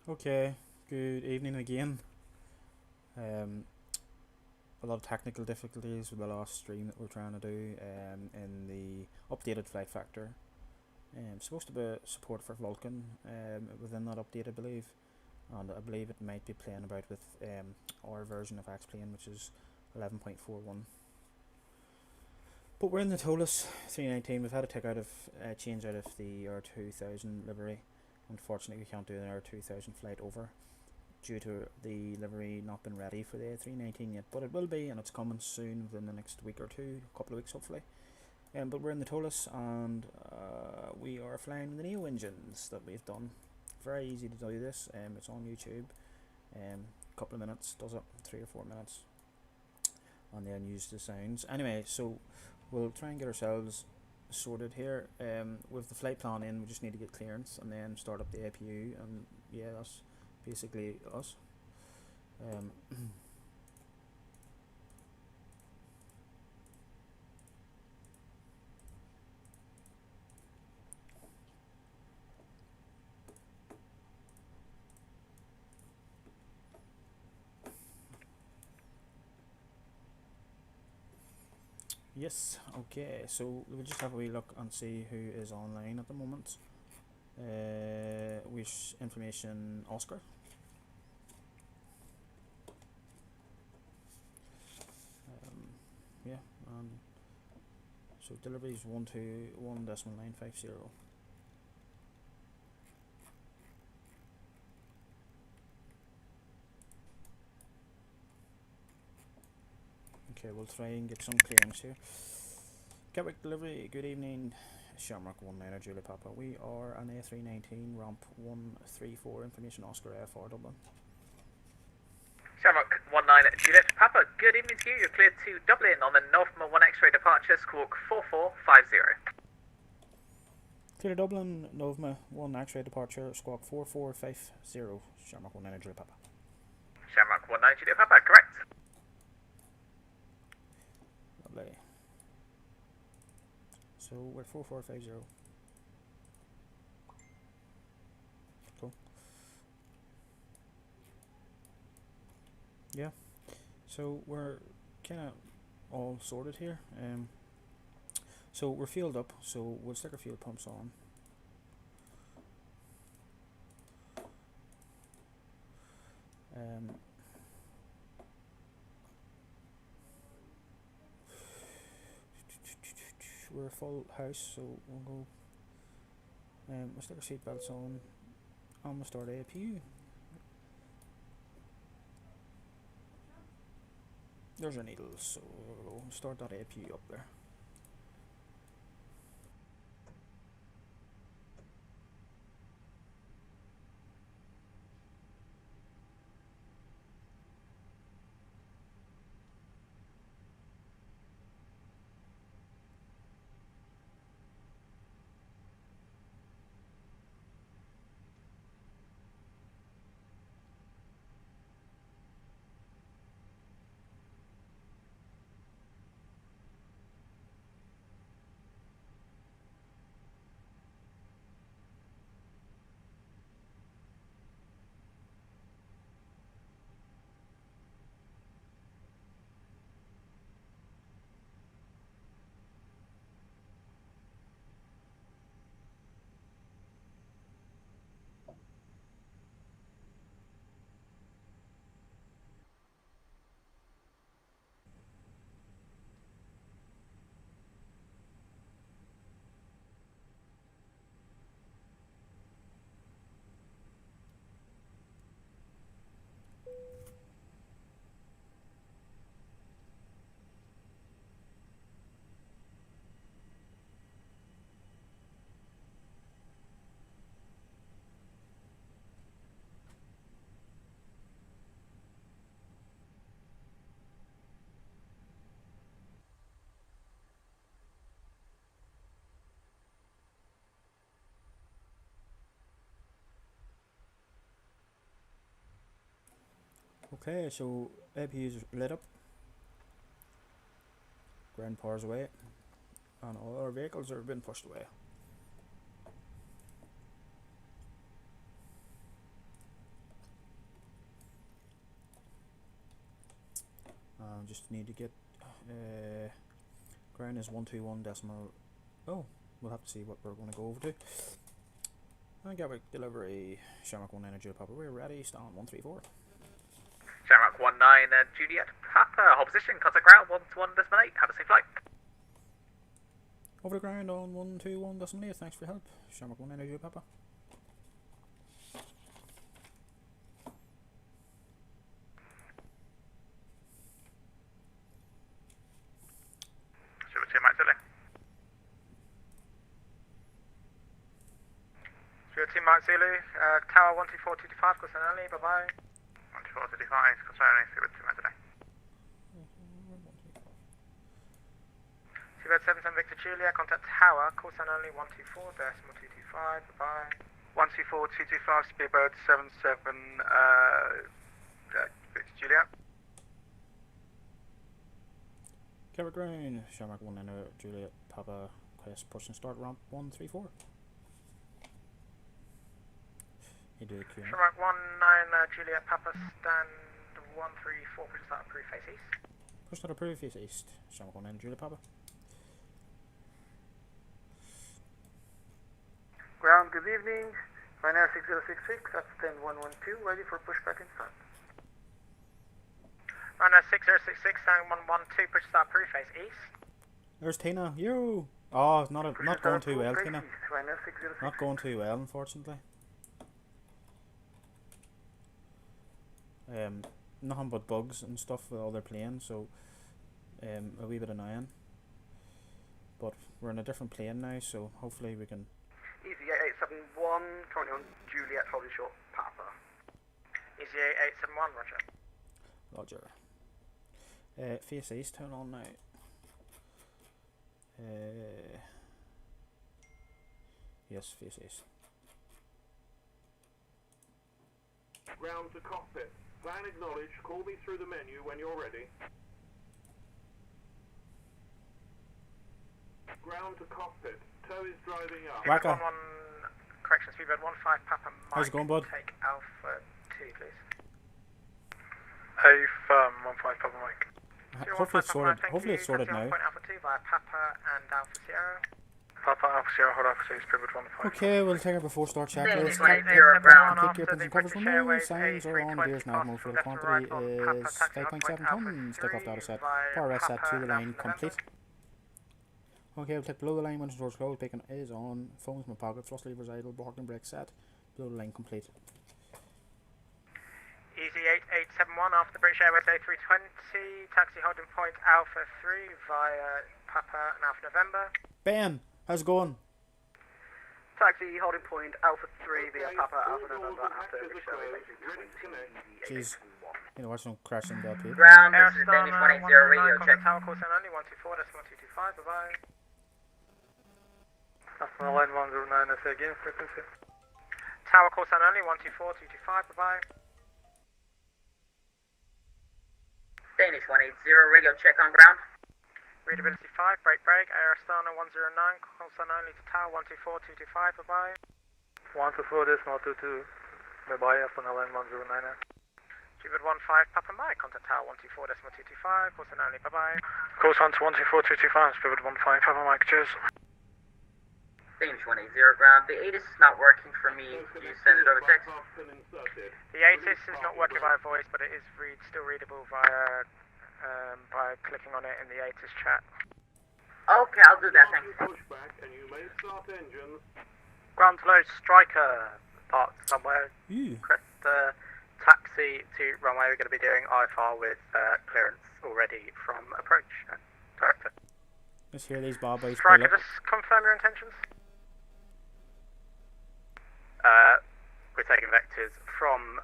Okay, good evening again. Um, a lot of technical difficulties with the last stream that we're trying to do in the updated flight factor. Supposed to be support for Vulkan within that update, I believe, and I believe it might be playing about with our version of X-Plane, which is 11.41. But we're in the Tolsis a319. We've had to take out of change out of the Air2000 livery. Unfortunately, we can't do an Air2000 flight over due to the livery not being ready for the A319 yet, but it will be, and it's coming soon within the next week or two, a couple of weeks hopefully. But we're in the Tolus, and we are flying the Neo engines that we've done. Very easy to do this. It's on YouTube. A couple of minutes does it, 3 or 4 minutes, and then use the sounds. Anyway, so we'll try and get ourselves sorted here. With the flight plan in, we just need to get clearance and then start up the APU, and yeah, that's basically us. Yes, okay, so we'll just have a wee look and see who is online at the moment. Wish information Oscar. Yeah, so delivery is 121.950. Okay, we'll try and get some clearance here. Gatwick delivery, good evening. Shamrock 19 Julie Papa. We are an A319 ramp 134 information Oscar FR Dublin. Shamrock 19 Juliet Papa, good evening to you. You're cleared to Dublin on the Northman 1 X-ray departure, squawk 4450. Clear to Dublin, Novma 1 X-ray departure, squawk 4450. Shamrock 19 Julie Papa. Shamrock 19 Juliet Papa, correct. Lovely. So we're 4450. Cool. Yeah. So we're kind of all sorted here. So we're fueled up. So we'll stick our fuel pumps on. We're a full house, so we'll go. We'll stick our seat belts on, and we'll start APU. There's our needles, so we'll start that APU up there. Okay, so APU is lit up, ground power's away, and all our vehicles are being pushed away. just need to get ground is 121 decimal. Oh, we'll have to see what we're going to go over to. And Gatwick delivery, Shamrock 19 Julia Papa, we're ready, stand 134. Shamrock 19 Juliet Papa, hold position, contact ground 121 decimal 8, have a safe flight. Over the ground on 121 decimal 8, thanks for your help. Shamrock 19 Julia Papa. Sugar 2 Mike Zulu. Sugar 2 Mike Zulu, tower 12425, call sign only, bye bye. 12425, call sign only, Sugar 2 Mike Zulu. Seabird 77 Victor Julia, contact tower, call sign only 124, decimal 225, bye bye. 124 225, Speedbird 77 Victor Julia. Gatwick ground, Shamrock 19 Julia Papa, quest push and start ramp 134. You do the Q. Shamrock 19 Julia Papa, stand 134, push start approved, face east. Push start approved, face east. Shamrock 19 Julia Papa. Ground, good evening. Ryanair 6066, that's 10112, ready for pushback and start. Ryanair 6066, stand 112, push start approved, face east. There's Tina. Yo! Oh, not going too well, Tina. Not going too well, unfortunately. Nothing but bugs and stuff with all their planes, so a wee bit annoying. But we're in a different plane now, so hopefully we can. Easy 8871, currently on Juliet, holding short, Papa. Easy 8871, roger. Roger. Face east, turn on now. Yes, face east. Ground to cockpit. Plan acknowledged. Call me through the menu when you're ready. Ground to cockpit. Tow is driving up. Wacka. Correction, Speedbird 15 Papa Mike. How's it going, bud? Take Alpha 2, please. Firm 15 Papa Mike. Hopefully it's sorted. Hopefully it's sorted now. Alpha 2 via Papa and Alpha Sierra. Papa Alpha Sierra, hold Alpha 2, Speedbird 15. Okay, we'll take our before start checklist. Complete gear pins and covers from now. Signs are on. Gears now. More fuel quantity is 5.7 tons. Take off data set. Power rest set to the line complete. Okay, we'll take below the line. Windows doors closed. Bacon is on. Phones in my pocket. Thrust levers idle. Parking brake set. Below the line complete. Easy 8871 after British Airways A320. Taxi holding point Alpha 3 via Papa and Alpha November. Ben, how's it going? Taxi holding point Alpha 3 via Papa Alpha November after British Airways A320. Jeez. You know, watch them crash into that pit. Ground, this is Danish 180 radio, check. Tower call sign only 124, that's 1225, bye bye. That's on line 109, I say again, frequency. Tower call sign only 124, 225, bye bye. Danish 180 radio, check on ground. Readability 5, break, Air Astana 109, call sign only to Tower 124, 225, bye bye. 124, decimal 22, bye bye, that's on line 109. Speedbird 15 Papa Mike, contact Tower 124, decimal 225, call sign only, bye bye. Course on to 124, 225, Speedbird 15 Papa Mike, cheers. Danish 180 ground, the ATIS is not working for me, could you send it over text? The ATIS is not working via voice, but it is still readable via by clicking on it in the ATIS chat. Okay, I'll do that, thanks. Pushback and you may start engines. Ground low, Striker, parked somewhere. Crest taxi to runway, we're going to be doing IFR with clearance already from approach. Director. Let's hear these bar boys. Striker, just confirm your intentions. We're taking vectors from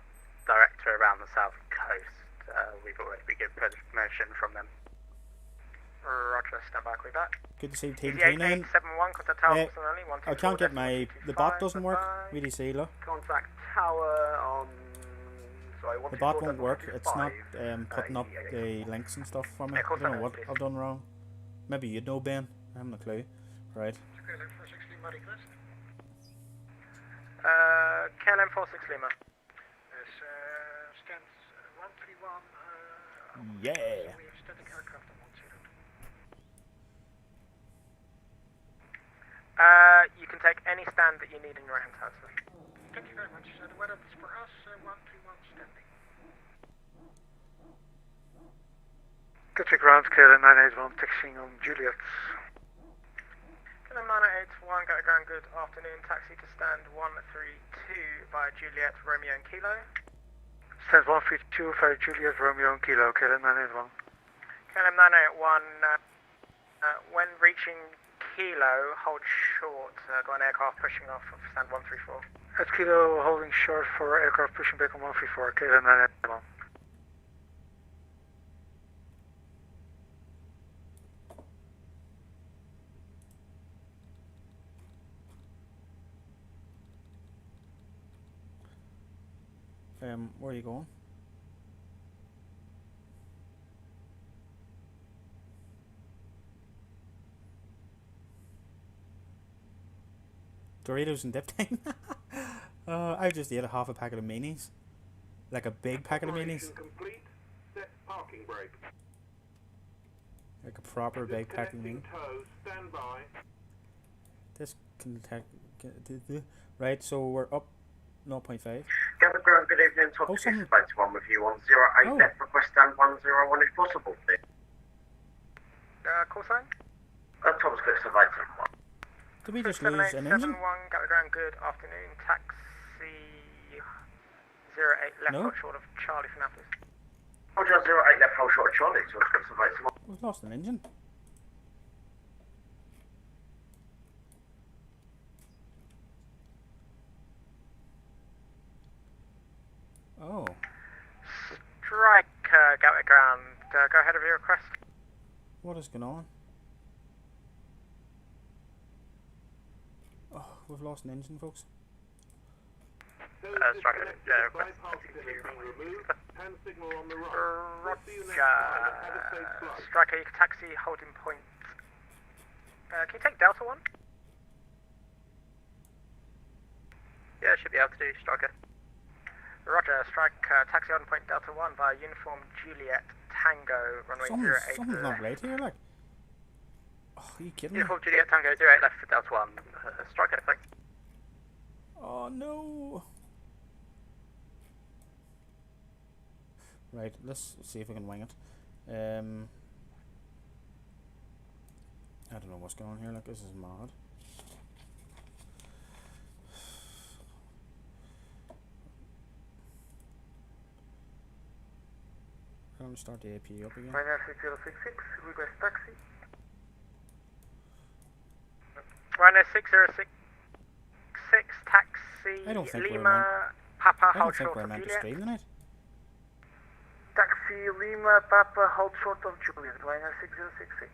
director around the south coast. We've already been given permission from them. Roger, stand by, call back. Good to see Team Easy Tina in. 8871, contact Tower only 124. I can't get my. The bot doesn't work. VDC, look. Contact Tower on. Sorry, The bot won't work. It's not putting up the links and stuff for me. I don't know what I've done wrong. Maybe you'd know, Ben. I haven't a clue. Right. KLM 46 Lima. Stands 131. Yeah. static aircraft on 10. You can take any stand that you need in your hands, Hudson. Thank you very much. The weather is for us, 131 standing. Gatwick ground, KLM 981, taxiing on Juliet. KLM 981, got a ground, good afternoon. Taxi to stand 132 via Juliet, Romeo and Kilo. Stand 132 via Juliet, Romeo and Kilo, KLM 981. KLM 981, when reaching Kilo, hold short. Got an aircraft pushing off of stand 134. At Kilo, holding short for aircraft pushing back on 134, KLM 981. Where are you going? Doritos and dip time. I just ate half a packet of minis. Like a big packet of minis. Complete. Set parking brake. Like a proper big packet of minis. Toes. Stand by. Right, so we're up 0.5. Gatwick ground, good evening. Tolsis a319 with you on 08 left. Request stand 101 if possible, please. Call sign? Thomas Cook's a319. Did we just lose an engine? 7871, got the ground, good afternoon. Taxi 08 left, hold short of Charlie for Naples. Roger, 08 left, hold short of Charlie. Thomas Cook's a319. We've lost an engine. Oh. Strike, Gatwick ground. Go ahead of your request. What is going on? Oh, we've lost an engine, folks. Striker, request. Hand signal on the right. Striker, you can taxi holding point. Can you take Delta 1? Yeah, should be able to do, Striker. Roger, strike taxi holding point Delta 1 via uniform Juliet Tango, runway 08. Something's not right here, like. Oh, are you kidding me? Uniform Juliet Tango 08 left for Delta 1. Striker, thanks. Oh no! Right, let's see if we can wing it. I don't know what's going on here, like this is mad. I'm going to start the AP up again. Ryanair 6066, request taxi. Ryanair 6066, taxi I don't think Lima Papa, I hold don't think short we're of meant to Juliet. stream tonight. Taxi Lima Papa, hold short of Juliet, Ryanair 6066.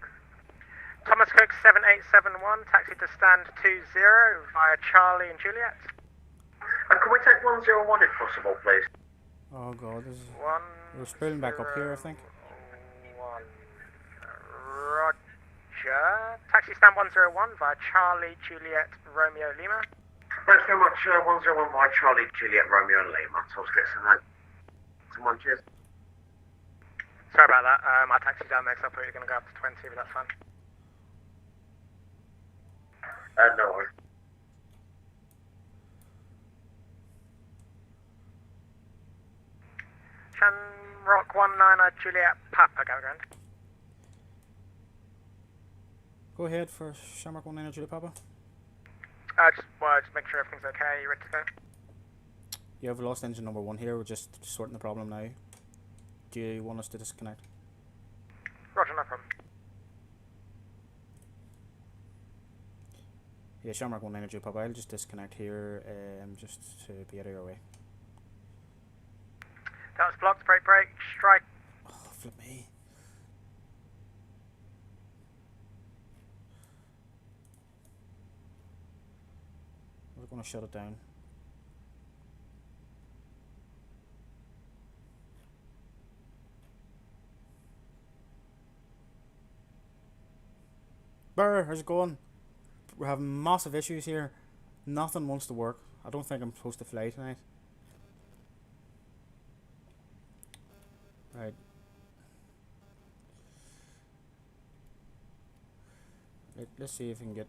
Thomas Cook 7871, taxi to stand 20 via Charlie and Juliet. And can we take 101 if possible, please? Oh god, this is... One. We're spilling back up here, I think. One. Roger. Taxi stand 101 via Charlie, Juliet, Romeo, Lima. Thanks very much. 101 by Charlie, Juliet, Romeo and Lima. Thomas Cook's a319. Cheers. Sorry about that. My taxi down there, so I thought you were going to go up to 20, but that's fine. No worries. Shamrock 19 Juliet Papa, go ground. Go ahead for Shamrock 19 Juliet Papa. Just make sure everything's okay. You ready to go? Yeah, we've lost engine number 1 here. We're just sorting the problem now. Do you want us to disconnect? Roger, no problem. Yeah, Shamrock 19 Juliet Papa. I'll just disconnect here, just to be out of your way. That was blocked. Brake, strike. Oh, flip me. We're going to shut it down. Brr, how's it going? We're having massive issues here. Nothing wants to work. I don't think I'm supposed to fly tonight. Right. Right, let's see if we can get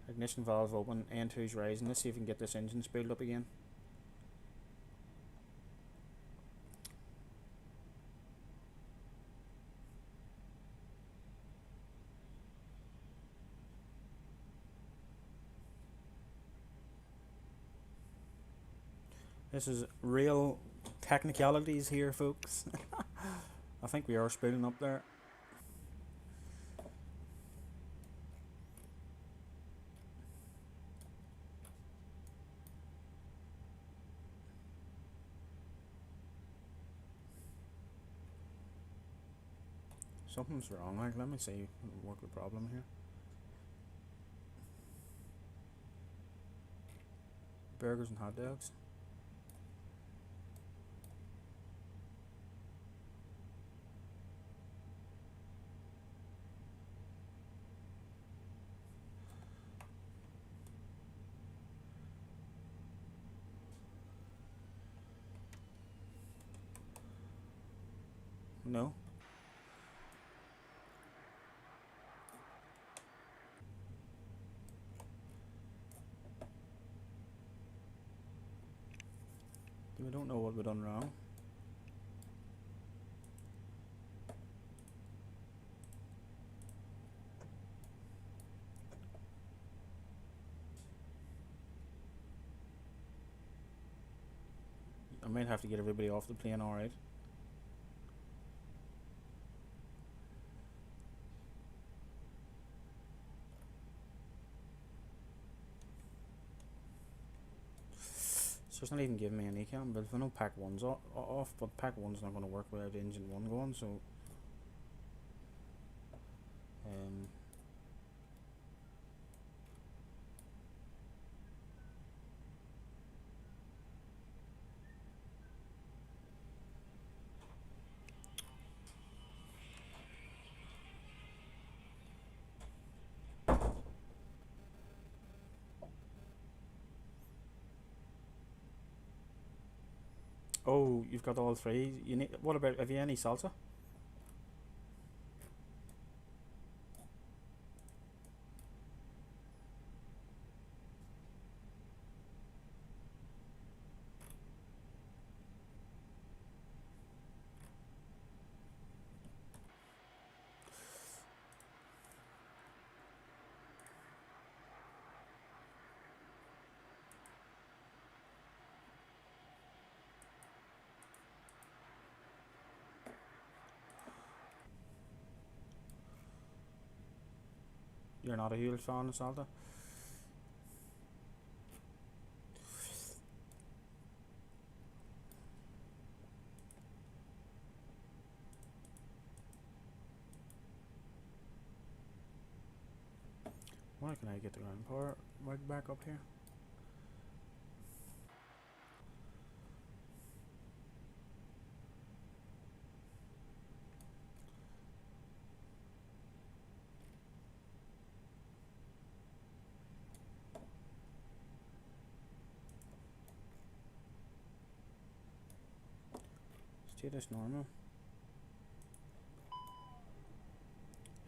ignition valve open, N2's rising. Let's see if we can get this engine spooled up again. This is real technicalities here, folks. I think we are spooling up there. Something's wrong. Like, let me see what the problem here. Burgers and hot dogs. No. We don't know what we've done wrong. I might have to get everybody off the plane, alright. So it's not even giving me an ECAM, but if I know pack 1's off, but pack 1's not going to work without engine 1 going, so oh, you've got all three. You need. What about? Have you any salsa? You're not a huge fan of salsa. Why can I get the ground power right back up here? Status normal.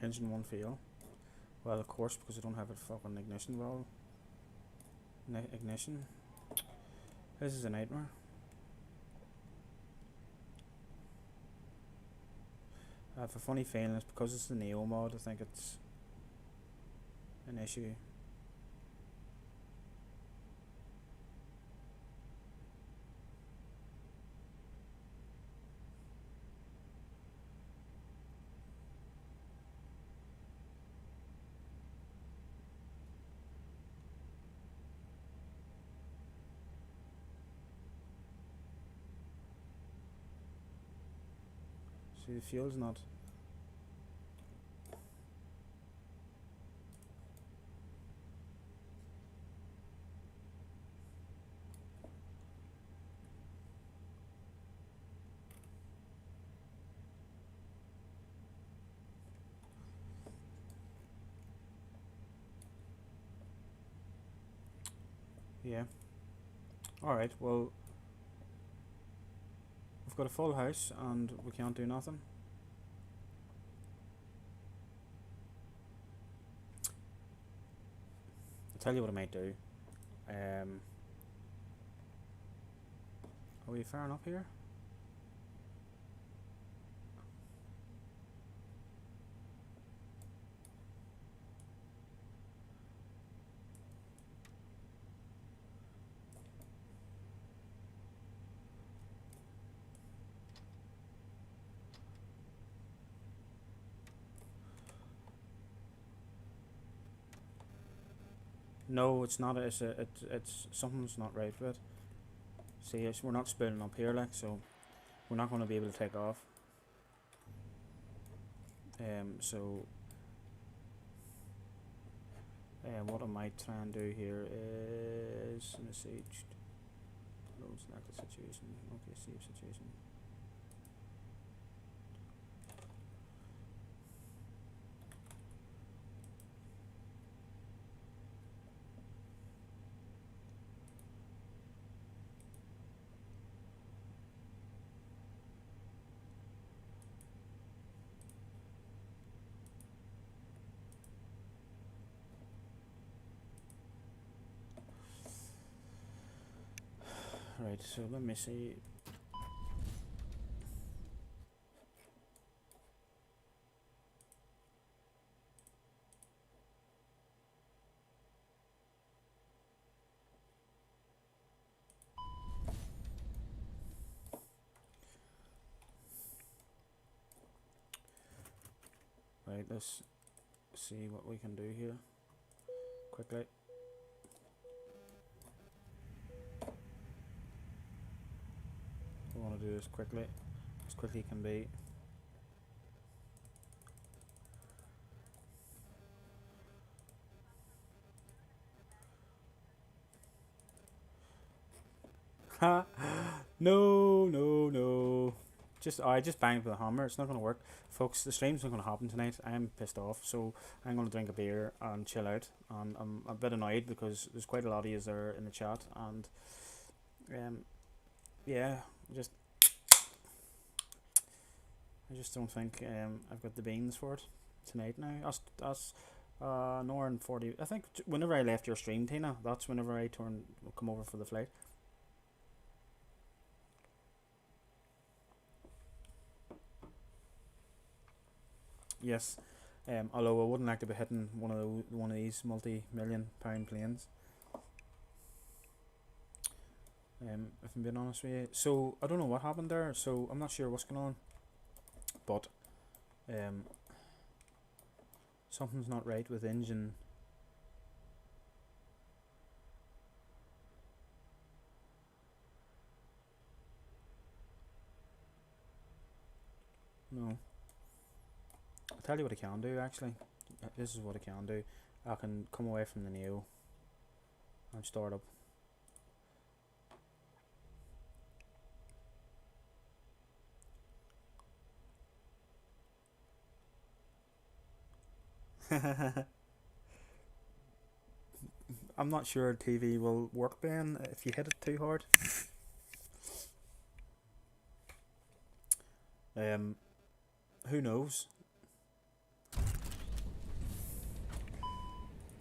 Engine 1 fail. Well, of course, because I don't have a fucking ignition valve. Ignition. This is a nightmare. I have a funny feeling it's because it's the Neo mod. I think it's an issue. See, the fuel's not. Yeah. Alright, well, we've got a full house and we can't do nothing. tell you what I might do. Are we fair enough here? No, it's not. It's something's not right with it. See, we're not spilling up here, like, so we're not going to be able to take off. So what I might try and do here is, let me see, load selected situation. Okay, save situation. Right, so let me see. Right, let's see what we can do here quickly. I want to do this quickly as can be. Ha! No. I just banged with a hammer. It's not going to work, folks. The stream's not going to happen tonight. I'm pissed off, so I'm going to drink a beer and chill out. And I'm a bit annoyed because there's quite a lot of you there in the chat, and yeah, I just don't think I've got the beans for it tonight now. That's an hour and 40. I think whenever I left your stream, Tina, that's whenever I come over for the flight. Yes, although I wouldn't like to be hitting one of these multi-million-pound planes. If I'm being honest with you, so I don't know what happened there. So I'm not sure what's going on, but something's not right with the engine. No. I'll tell you what I can do, actually. This is what I can do. I can come away from the nail and start up. I'm not sure TV will work, Ben, if you hit it too hard. Who knows?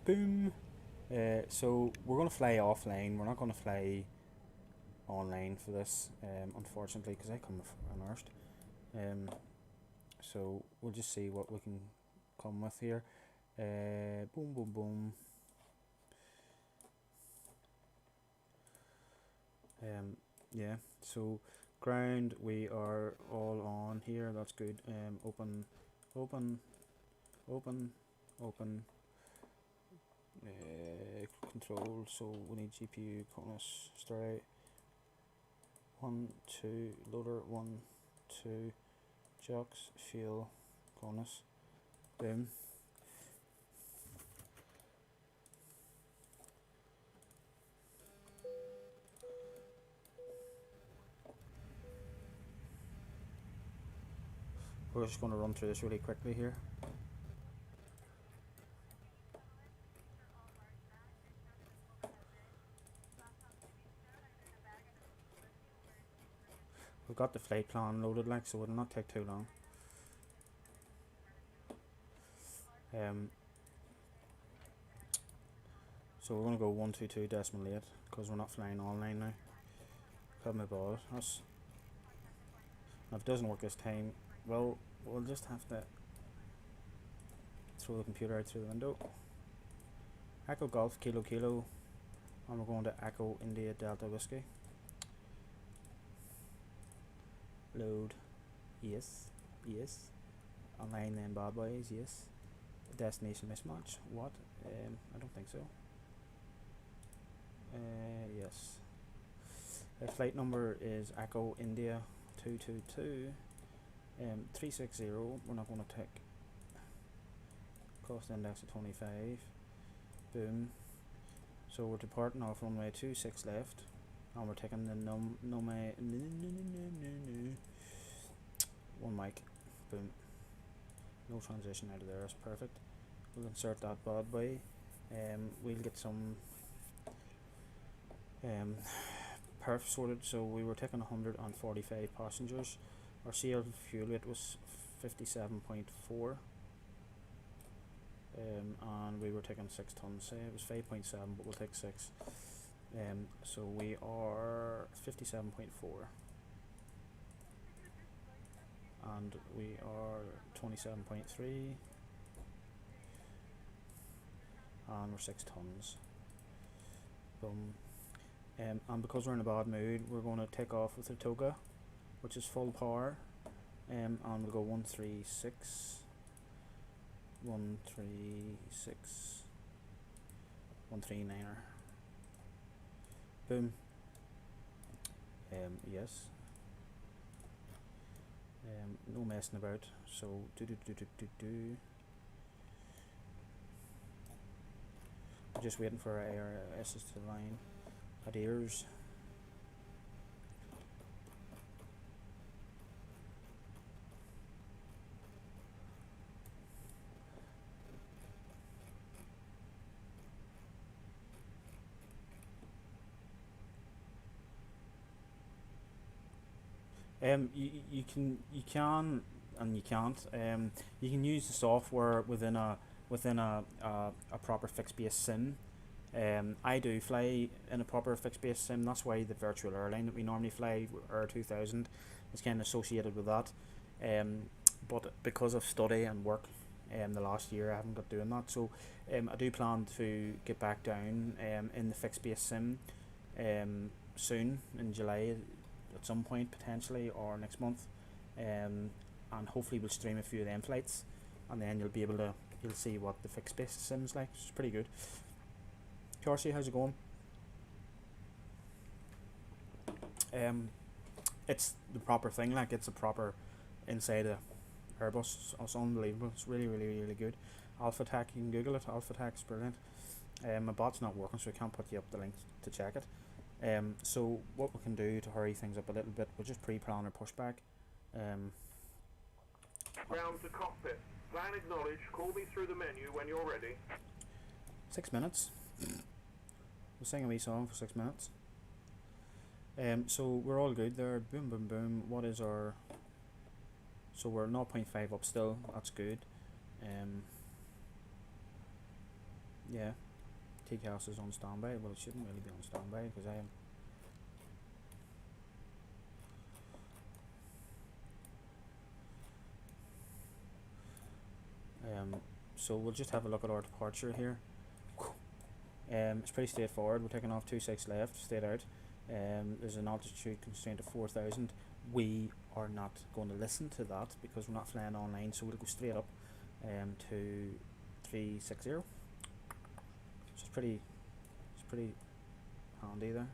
Boom. So we're going to fly offline. We're not going to fly online for this, unfortunately, because I come unearthed. So we'll just see what we can come with here. Boom. Yeah, so ground, we are all on here. That's good. Open. Control. So we need GPU, Conus, start. 1, 2, loader, 1, 2, jocks, fuel, Conus. Boom. We're just going to run through this really quickly here. We've got the flight plan loaded, like, so it will not take too long. So So we're going to go 122.8 because we're not flying online now. Cut my ball. That's, if it doesn't work this time, well, we'll just have to throw the computer out through the window. Echo Golf Kilo Kilo, and we're going to Echo India Delta Whiskey. Load. Yes. Yes. Online then bad boys. Yes. Destination mismatch. What? I don't think so. Yes. Flight number is Echo India 222 360. We're not going to take cost index of 25. Boom. So we're departing off runway 26 left, and we're taking the one mic. Boom. No transition out of there. That's perfect. We'll insert that bad boy. We'll get some perf sorted. So we were taking 145 passengers. Our CL fuel rate was 57.4. And we were taking 6 tons. Say it was 5.7, but we'll take 6. So we are 57.4, and we are 27.3, and we're 6 tons. Boom. And because we're in a bad mood, we're going to take off with a toga, which is full power, and we'll go 136. 136 139er. Boom. Yes. No messing about. So do. We're just waiting for our ARS to line at ears. You can and you can't. You can use the software within a proper fixed base sim. I do fly in a proper fixed base sim. That's why the virtual airline that we normally fly, Air2000, is kind of associated with that. But because of study and work, the last year I haven't got doing that. So I do plan to get back down in the fixed base sim soon in July. At some point potentially, or next month, and hopefully we'll stream a few of them flights, and then you'll see what the fixed base sim's like. It's pretty good. Tolsis, how's it going? It's the proper thing, like it's a proper inside a Airbus. It's unbelievable. It's really good. Alpha Tech, you can Google it. Alpha Tech's brilliant. My bot's not working, so I can't put you up the link to check it. So what we can do to hurry things up a little bit, we'll just pre-plan our pushback. Ground to cockpit. Plan acknowledged. Call me through the menu when you're ready. 6 minutes. We'll sing a wee song for 6 minutes. So we're all good there. Boom, boom, boom. What is our... So we're 0.5 up still. That's good. Yeah. TCAS is on standby. Well, it shouldn't really be on standby because I am. So we'll just have a look at our departure here. It's pretty straightforward. We're taking off 26 left, straight out. There's an altitude constraint of 4,000. We are not going to listen to that because we're not flying online, so we'll go straight up to 360. So it's pretty handy there.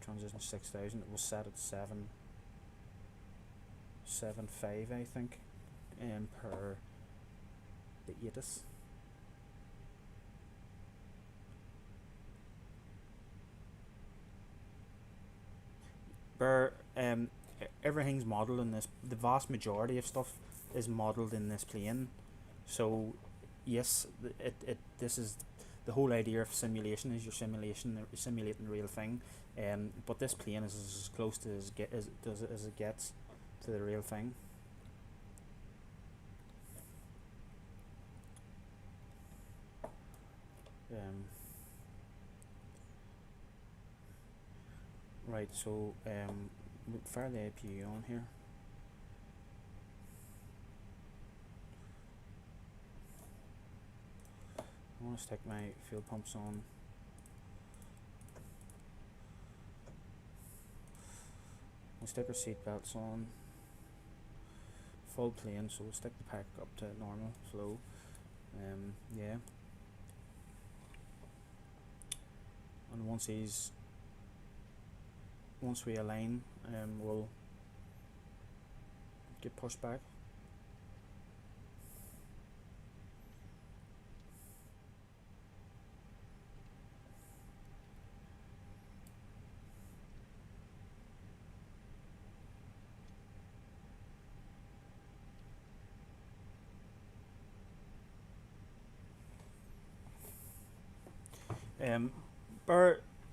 Transition 6,000. It was set at 7.75, I think, per the ATIS. Everything's modelled in this. The vast majority of stuff is modelled in this plane. So yes, this is the whole idea of simulation. Is you're simulating the real thing. But this plane is as close to as it gets to the real thing. Right, so we'll fire the APU on here. I want to stick my fuel pumps on. We'll stick our seat belts on. Full plane, so we'll stick the pack up to normal flow. Yeah. And once we align, we'll get pushed back.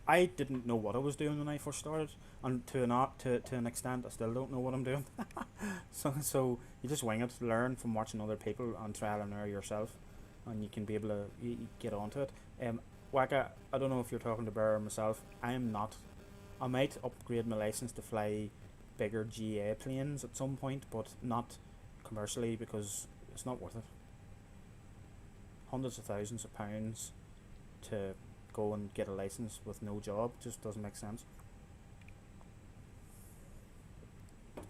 I didn't know what I was doing when I first started, and to an extent, I still don't know what I'm doing. so you just wing it, learn from watching other people, and trial and error yourself, and you can be able to get onto it. Waka, I don't know if you're talking to Bear or myself. I might upgrade my license to fly bigger GA planes at some point, but not commercially because it's not worth it. Hundreds of thousands of pounds to go and get a license with no job just doesn't make sense.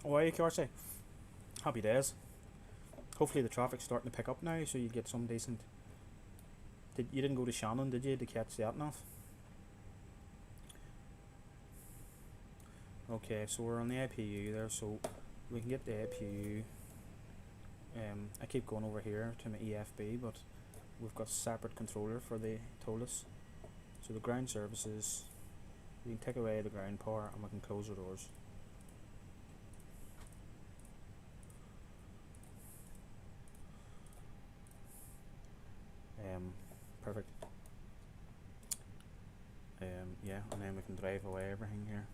Oh, are you, Carsey? Happy days. Hopefully the traffic's starting to pick up now, so you get some decent. You didn't go to Shannon, did you, to catch the Atnav? Okay, so we're on the APU there, so we can get the APU. I keep going over here to my EFB, but we've got a separate controller for the Tolsis. So the ground services, we can take away the ground power and we can close the doors. Perfect. Yeah, and then we can drive away everything here.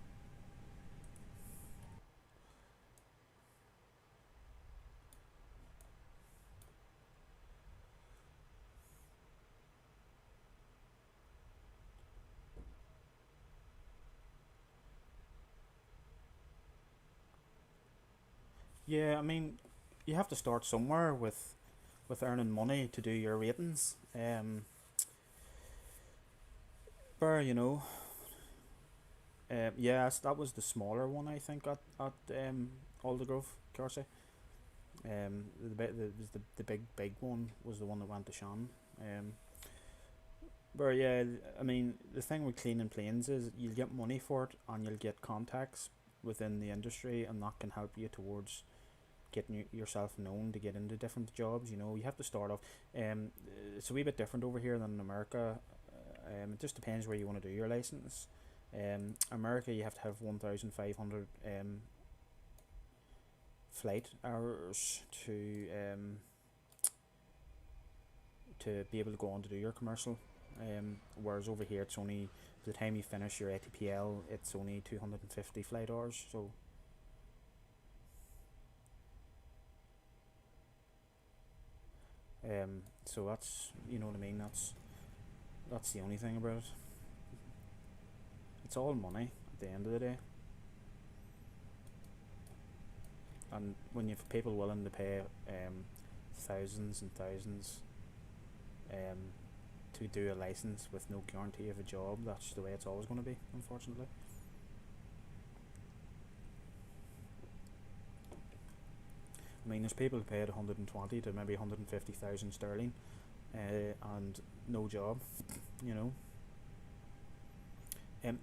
Yeah, I mean, you have to start somewhere with earning money to do your ratings. But yes, that was the smaller one I think at Aldergrove, Carsey. The big one was the one that went to Shannon. But yeah, I mean, the thing with cleaning planes is you'll get money for it and you'll get contacts within the industry, and that can help you towards getting yourself known to get into different jobs. You have to start off. It's a wee bit different over here than in America. It just depends where you want to do your license. America, you have to have 1,500 flight hours to be able to go on to do your commercial. Whereas over here, it's only, by the time you finish your ATPL, it's only 250 flight hours. So that's, you know what I mean, that's the only thing about it. It's all money at the end of the day, and when you have people willing to pay thousands and thousands to do a license with no guarantee of a job, that's the way it's always going to be, unfortunately. I mean, there's people who paid 120 to maybe 150,000 sterling and no job, There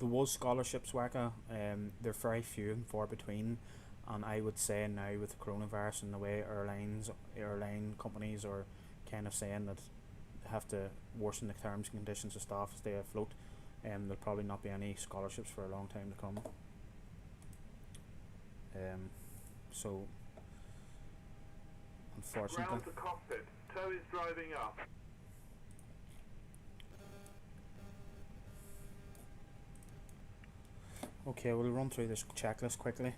was scholarships, Waka. They're very few and far between, and I would say now with the coronavirus and the way airline companies are kind of saying that they have to worsen the terms and conditions of staff to stay afloat, there'll probably not be any scholarships for a long time to come. So unfortunately. Ground to cockpit. Tow is driving up. Okay, we'll run through this checklist quickly.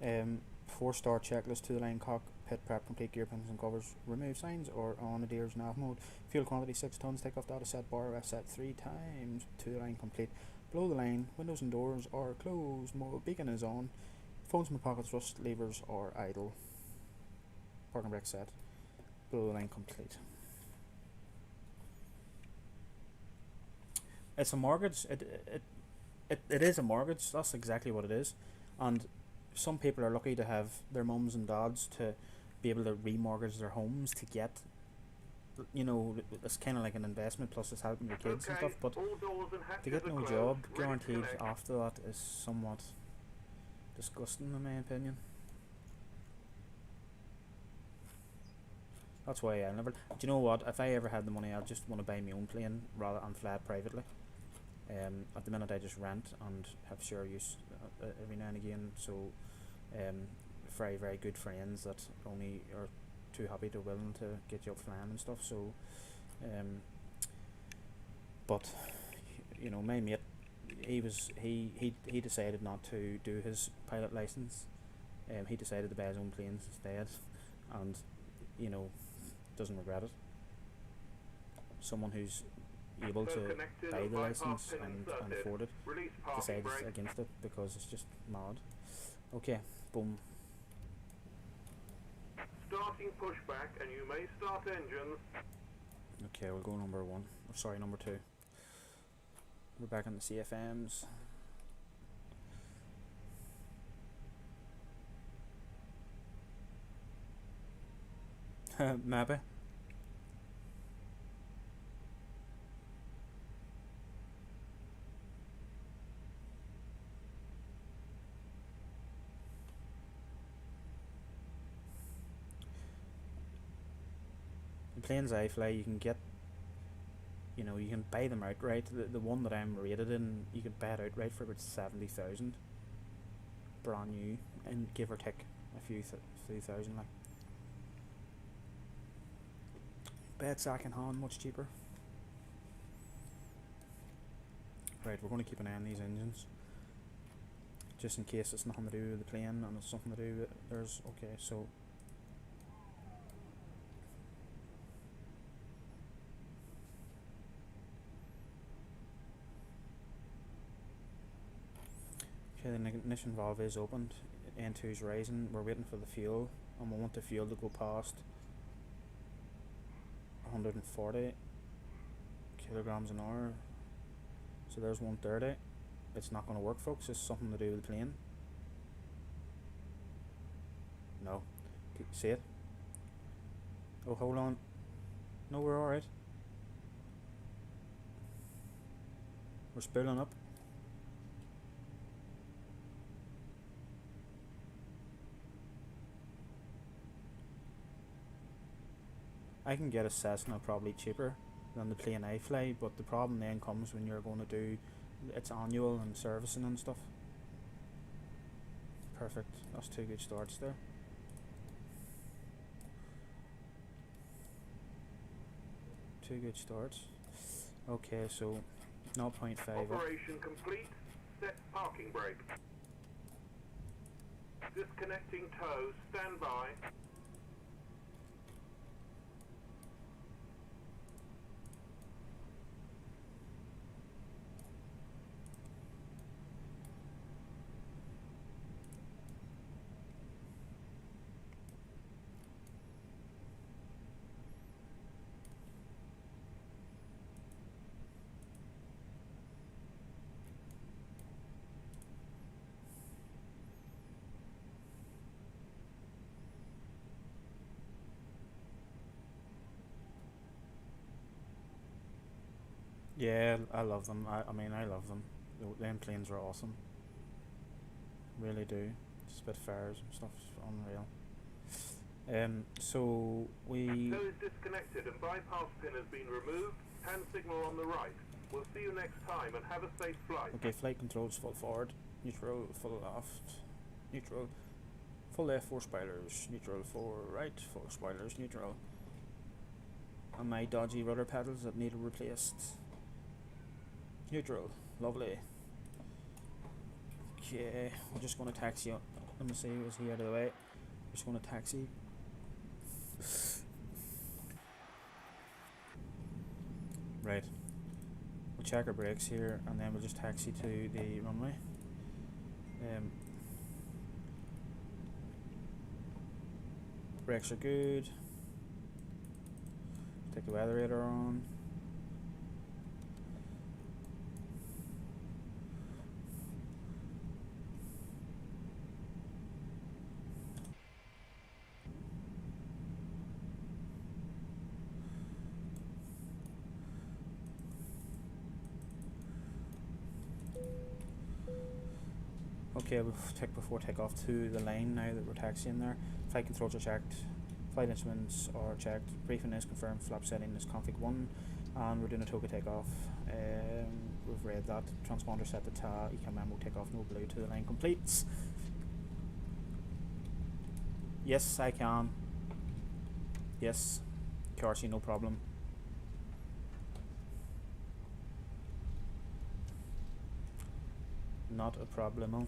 4-star checklist to the line cockpit pit prep, complete gear pins and covers, remove signs, or on Adair's nav mode. Fuel quantity 6 tons, take off data set bar, set 3 times, to the line complete. Below the line, windows and doors are closed, beacon is on, phones in my pockets, rust levers are idle. Parking brake set, below the line complete. It's a mortgage, it is a mortgage, that's exactly what it is. And some people are lucky to have their mums and dads to be able to remortgage their homes to get, you know, it's kind of like an investment, plus it's helping your kids and stuff, but to get no job guaranteed after that is somewhat disgusting in my opinion. That's why I never, do you know what, if I ever had the money I'd just want to buy my own plane rather than fly it privately. At the minute I just rent and have share use every now and again, so very very good friends that only are too happy to willing to get you up flying and stuff, so but you know, my mate, he decided not to do his pilot license. He decided to buy his own planes instead, and you know, doesn't regret it. Someone who's able to buy the license and afford it decides against it because it's just mad. Okay, boom. Starting pushback, and you may start engines. Okay, we'll go number 1. Or sorry, number 2. We're back on the CFMs. Maybe. The planes I fly, you can get, you know, you can buy them outright. The one that I'm rated in, you can buy it outright for about 70,000, brand new, and give or take a few thousand. Like, buy it second hand, much cheaper. Right, we're going to keep an eye on these engines, just in case it's nothing to do with the plane and it's something to do with theirs. Okay, so okay, the ignition valve is opened, N2 is rising, we're waiting for the fuel, and we want the fuel to go past 140 kilograms an hour, so there's 130. It's not going to work, folks. It's something to do with the plane. No. See it? Oh, hold on. No, we're alright. We're spilling up. I can get a Cessna probably cheaper than the plane I fly, but the problem then comes when you're going to do its annual and servicing and stuff. Perfect, that's 2 good starts there. Two good starts. Okay, so 0.5 Operation complete. Set parking brake. Disconnecting tow. Stand by. Yeah, I love them. I mean, I love them. Them planes are awesome. Really do. Spitfires and stuff is unreal. So we. Tow is disconnected and bypass pin has been removed. Hand signal on the right. We'll see you next time and have a safe flight. Okay, flight controls full forward, neutral, full left, neutral, full left, 4 spoilers, neutral, 4 right, 4 spoilers, neutral. And my dodgy rudder pedals that need replaced. Neutral, lovely. Okay, we're just going to taxi up. Let me see, is he out of the way? We're just going to taxi Right. We'll check our brakes here and then we'll just taxi to the runway. Brakes are good. Take the weather radar on. Okay, we'll take before takeoff to the line now that we're taxiing there. Flight controls are checked, flight instruments are checked, briefing is confirmed, flap setting is config 1, and we're doing a TOGA takeoff. We've read that. Transponder set to TA, ECAM memo takeoff, no blue to the line completes. Yes, I can. Yes, QRC, no problem. Not a problemo.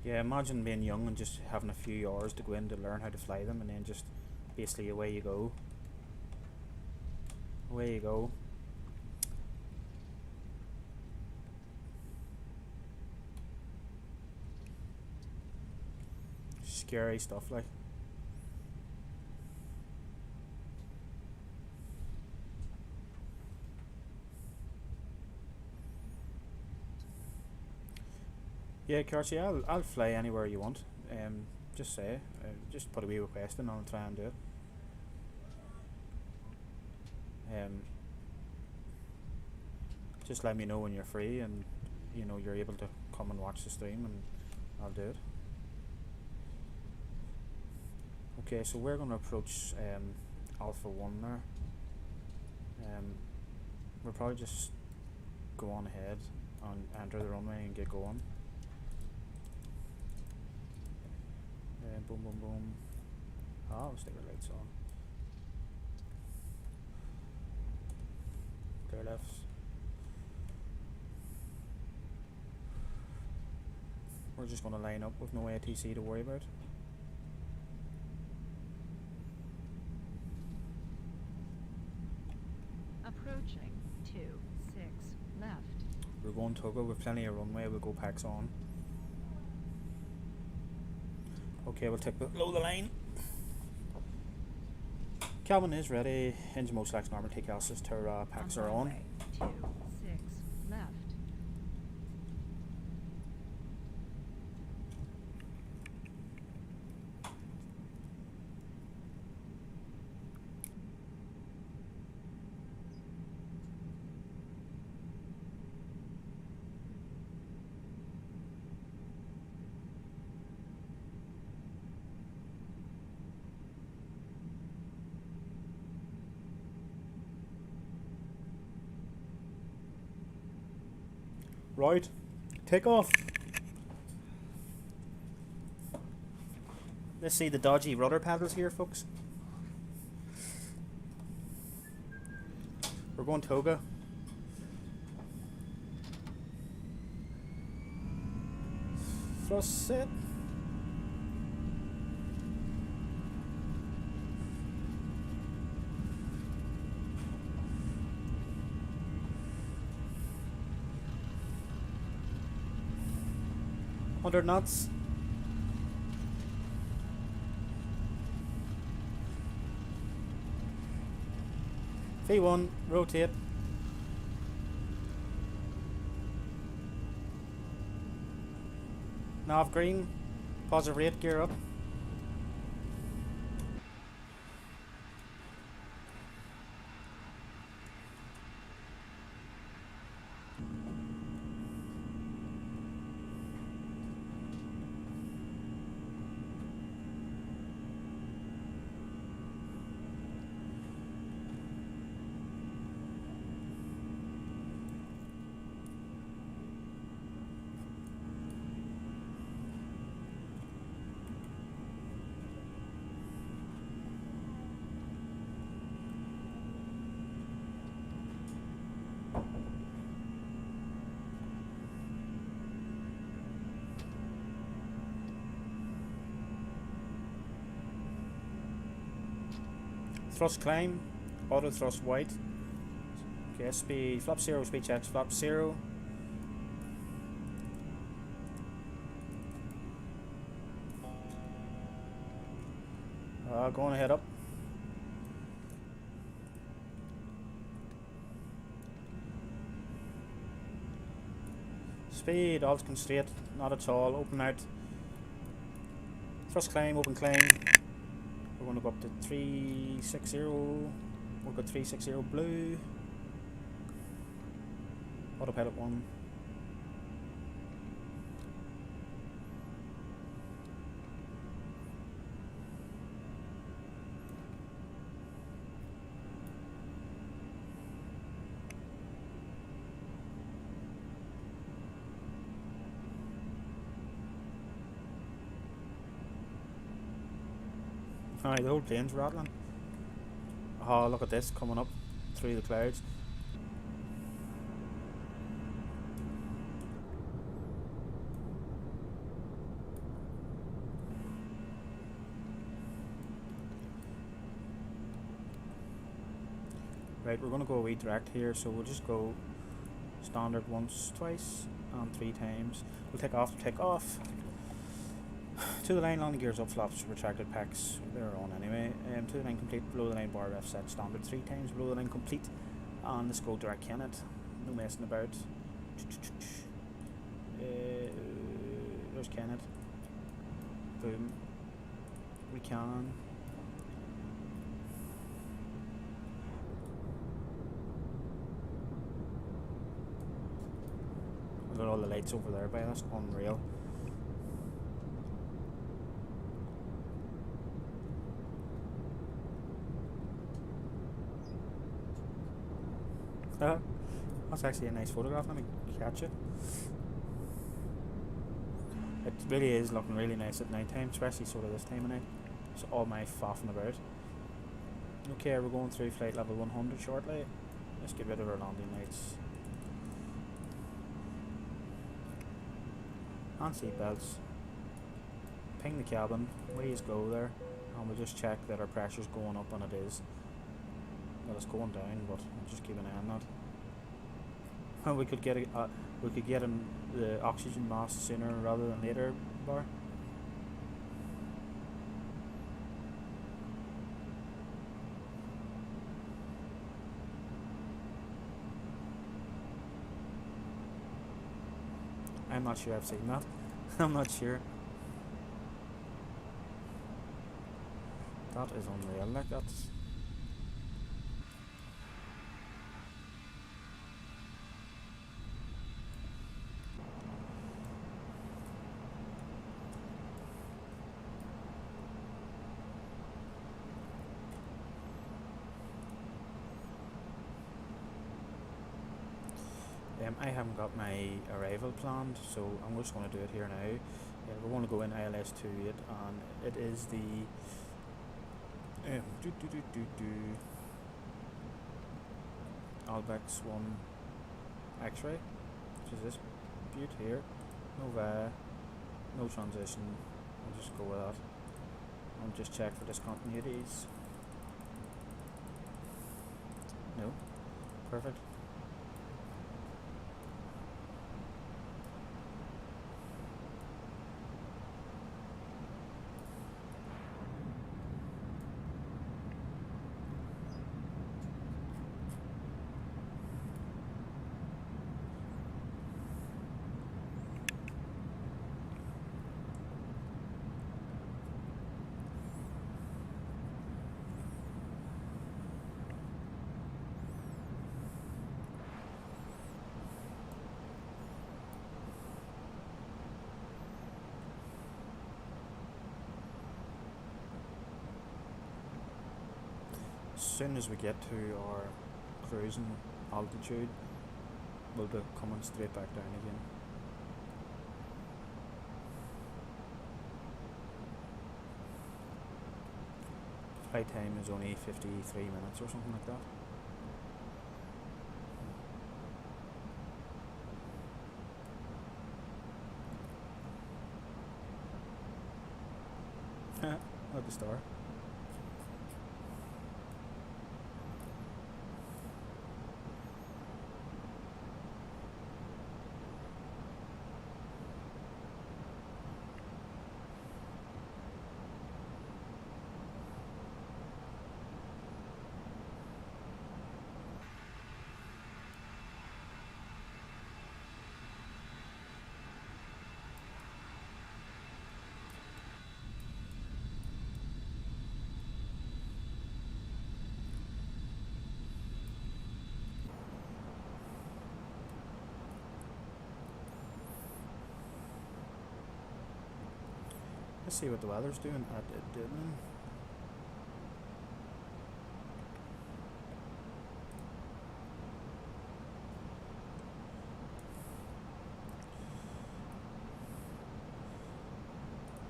Yeah, imagine being young and just having a few hours to go in to learn how to fly them, and then just basically away you go. Away you go. Scary stuff, like. Yeah, Kirsty, I'll fly anywhere you want. Just say, just put a wee request in and I'll try and do it. Just let me know when you're free and you know you're able to come and watch the stream, and I'll do it. Okay, so we're going to approach Alpha 1 there. We'll probably just go on ahead and enter the runway and get going. Boom, boom, boom. Oh, let's take our lights on. Clear left. We're just going to line up with no ATC to worry about. Approaching 26 left. We're going Togo with plenty of runway, we'll go packs on. Okay, we'll take below the line. Cabin is ready, engine mode selects normal, take gases, packs are on. 26 left. Right, take off. Let's see the dodgy rudder paddles here, folks. We're going Toga. Thrust set. Knots. V1, rotate. Nav green, positive rate, gear up. Thrust climb, auto thrust white. Okay, speed, flap 0, speed checks, flap 0. Going ahead up. Speed, all constraint, not at all, open out. Thrust climb, open climb. We're going to go up to 360. We'll go 360 blue. Autopilot 1. Alright, the whole plane's rattling. Oh, look at this coming up through the clouds. Right, we're going to go a wee direct here, so we'll just go standard once, twice, and 3 times. We'll take off. To the line, landing gears up, flaps, retracted packs, they're on anyway. To the line complete, below the line bar ref set standard 3 times, below the line complete. And let's go direct Kennett, no messing about. There's Kennett. Boom. We can. Look at all the lights over there, by that's unreal. That's actually a nice photograph. Let me catch it. It really is looking really nice at night time, especially sort of this time of night. It's all my faffing about. Okay, we're going through flight level 100 shortly. Let's get rid of our landing lights. And seat belts. Ping the cabin. Ways go there. And we'll just check that our pressure's going up, and it is. Well, it's going down, but I'll just keep an eye on that. We could get the oxygen mask sooner rather than later, bar. I'm not sure I've seen that. I'm not sure. That is unreal. Like that's. I haven't got my arrival planned, so I'm just going to do it here now. We're going to go in ILS28, and it is the Albex 1 X-ray, which is this butte here. No transition. I'll just go with that. I'll just check for discontinuities. No, perfect. As soon as we get to our cruising altitude, we'll be coming straight back down again. Flight time is only 53 minutes or something like that. At the star. Let's see what the weather's doing at Dublin.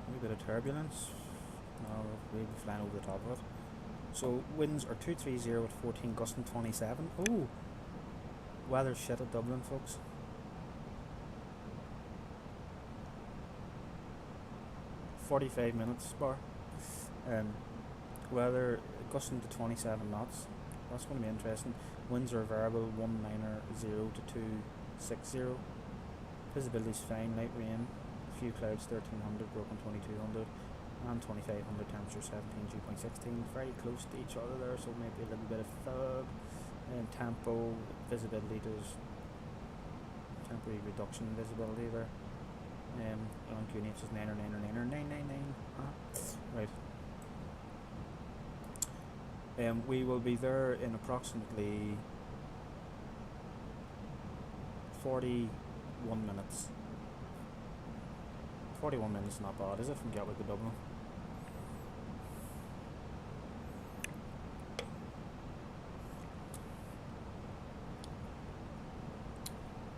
A bit of turbulence. No, we'll be flying over the top of it. So winds are 230 at 14, gusting 27. Oh, weather's shit at Dublin, folks. 45 minutes bar. Weather gusting to 27 knots. That's going to be interesting. Winds are variable 190 to 260. Visibility's fine. Light rain. Few clouds 1300, broken 2200, and 2500. Temperature 17, dew point 16. Very close to each other there, so maybe a little bit of fog. And tempo visibility does temporary reduction in visibility there. On QNH is 9 or 9 or 9 or 999. Right. We will be there in approximately 41 minutes. 41 minutes is not bad, is it, from Gatwick to Dublin?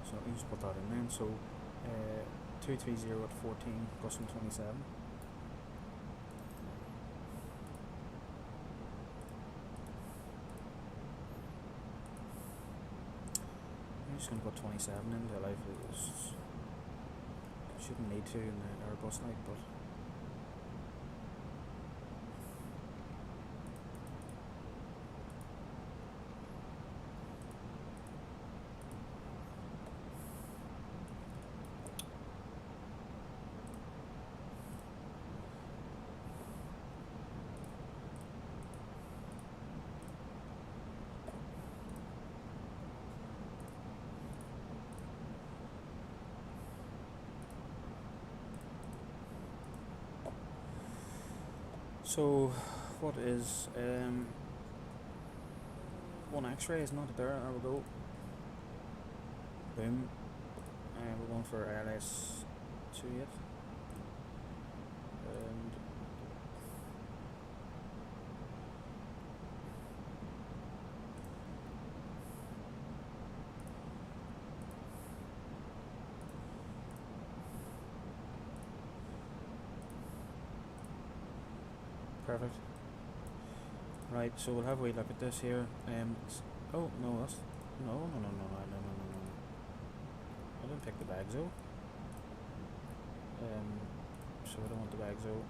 So let me just put that in then. So 230 at 14, gusting 27. I'm just going to put 27 in the live. Shouldn't need to in the Airbus night, but so what is one X-ray is not there. There we go. Boom. We're going for ALS 28. And perfect. Right, so we'll have a wee look at this here. Oh no, that's no. I didn't pick the bags out. So I don't want the bags out.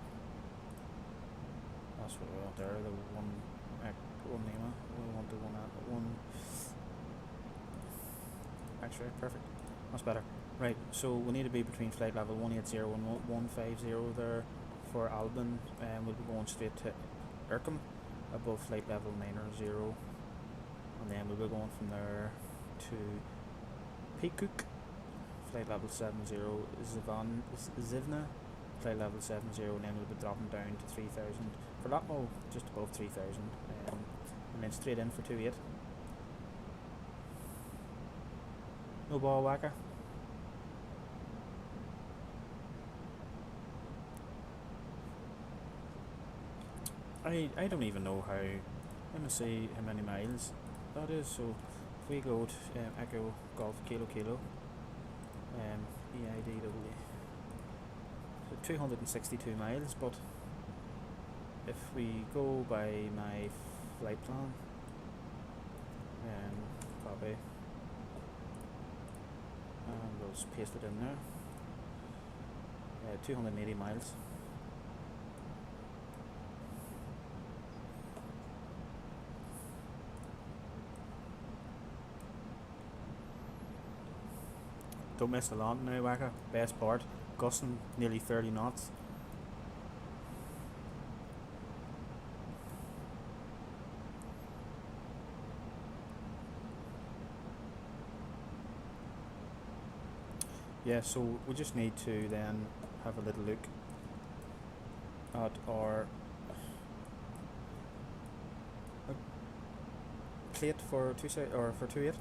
That's what we want there. The one Nema. We want the one X-ray. Perfect. That's better. Right. So we need to be between flight level 180 and 150 there for Albin, and we'll be going straight to Irkham above flight level 900, and then we'll be going from there to Peacock, flight level 70, Zivna, flight level 70, and then we'll be dropping down to 3000 for Latmo, just above 3000, and then straight in for 28. No ball whacker. I don't even know how. Let me see how many miles that is. So if we go to Echo Golf Kilo EIDW, so 262 miles. But if we go by my flight plan, copy, and we'll just paste it in there. 280 miles. Don't miss the land now, Whacker. Best part, gusting nearly 30 knots. Yeah, so we just need to then have a little look at our plate for 28.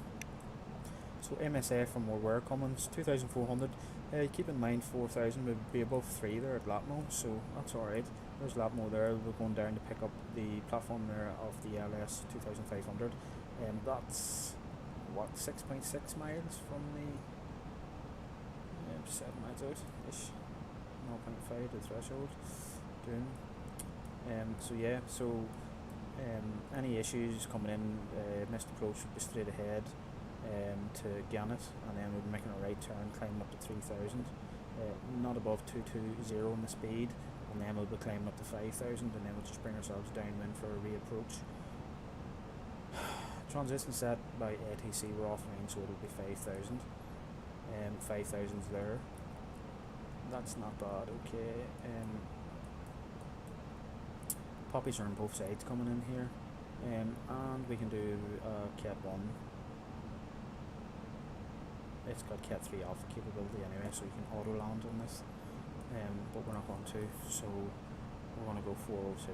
So MSA from where we're coming is 2,400. Keep in mind 4000 would be above 3 there at Latmo, so that's alright. There's Latmo there. We're going down to pick up the platform there of the LS 2500. That's what, 6.6 miles from the 7 miles out ish, 0.5 the threshold. Doing. So yeah, so any issues coming in, missed approach would be straight ahead to Gannett, and then we'll be making a right turn, climbing up to 3000, not above 220 in the speed, and then we'll be climbing up to 5000, and then we'll just bring ourselves downwind for a reapproach. Transition set by ATC, we're offline, so it'll be 5000. 5000's there. That's not bad. Okay. Poppies are on both sides coming in here, and we can do Cat 1. It's got Cat 3 alpha capability anyway, so you can auto land on this, but we're not going to, so we're going to go 402.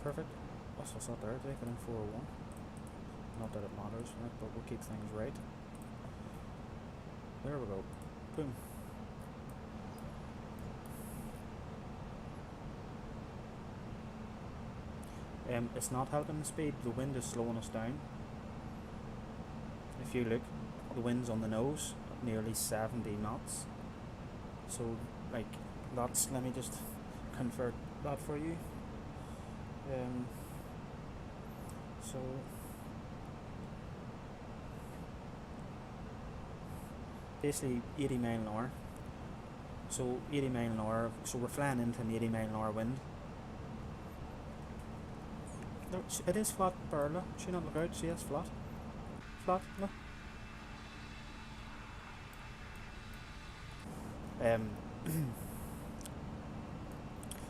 Perfect. What's that there? Did I put in 401? Not that it matters, right, but we'll keep things right. There we go. Boom. It's not helping the speed. The wind is slowing us down. If you look, the wind's on the nose at nearly 70 knots. So, like, that's, let me just convert that for you. So basically 80 mile an hour. So 80 mile an hour. So we're flying into an 80 mile an hour wind. No, it is flat, Barla. She not look out. See, it's flat. Flat. No.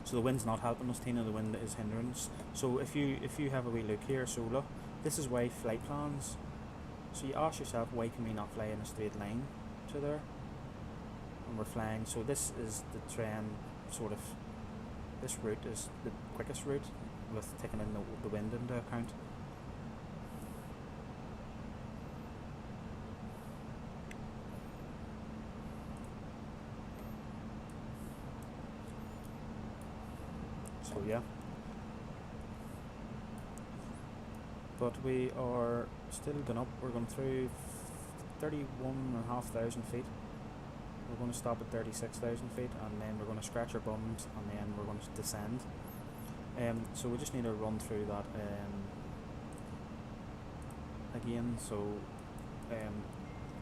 So the wind's not helping us, Tina. The wind is hindrance. So if you have a wee look here, so look, this is why flight plans. So you ask yourself, why can we not fly in a straight line to there? And we're flying. So this is the trend. Sort of, this route is the quickest route, with taking in the wind into account. So yeah, but we are still going up. We're going through 31,500 feet. We're going to stop at 36,000 feet, and then we're going to scratch our bums, and then we're going to descend. So we just need to run through that again. So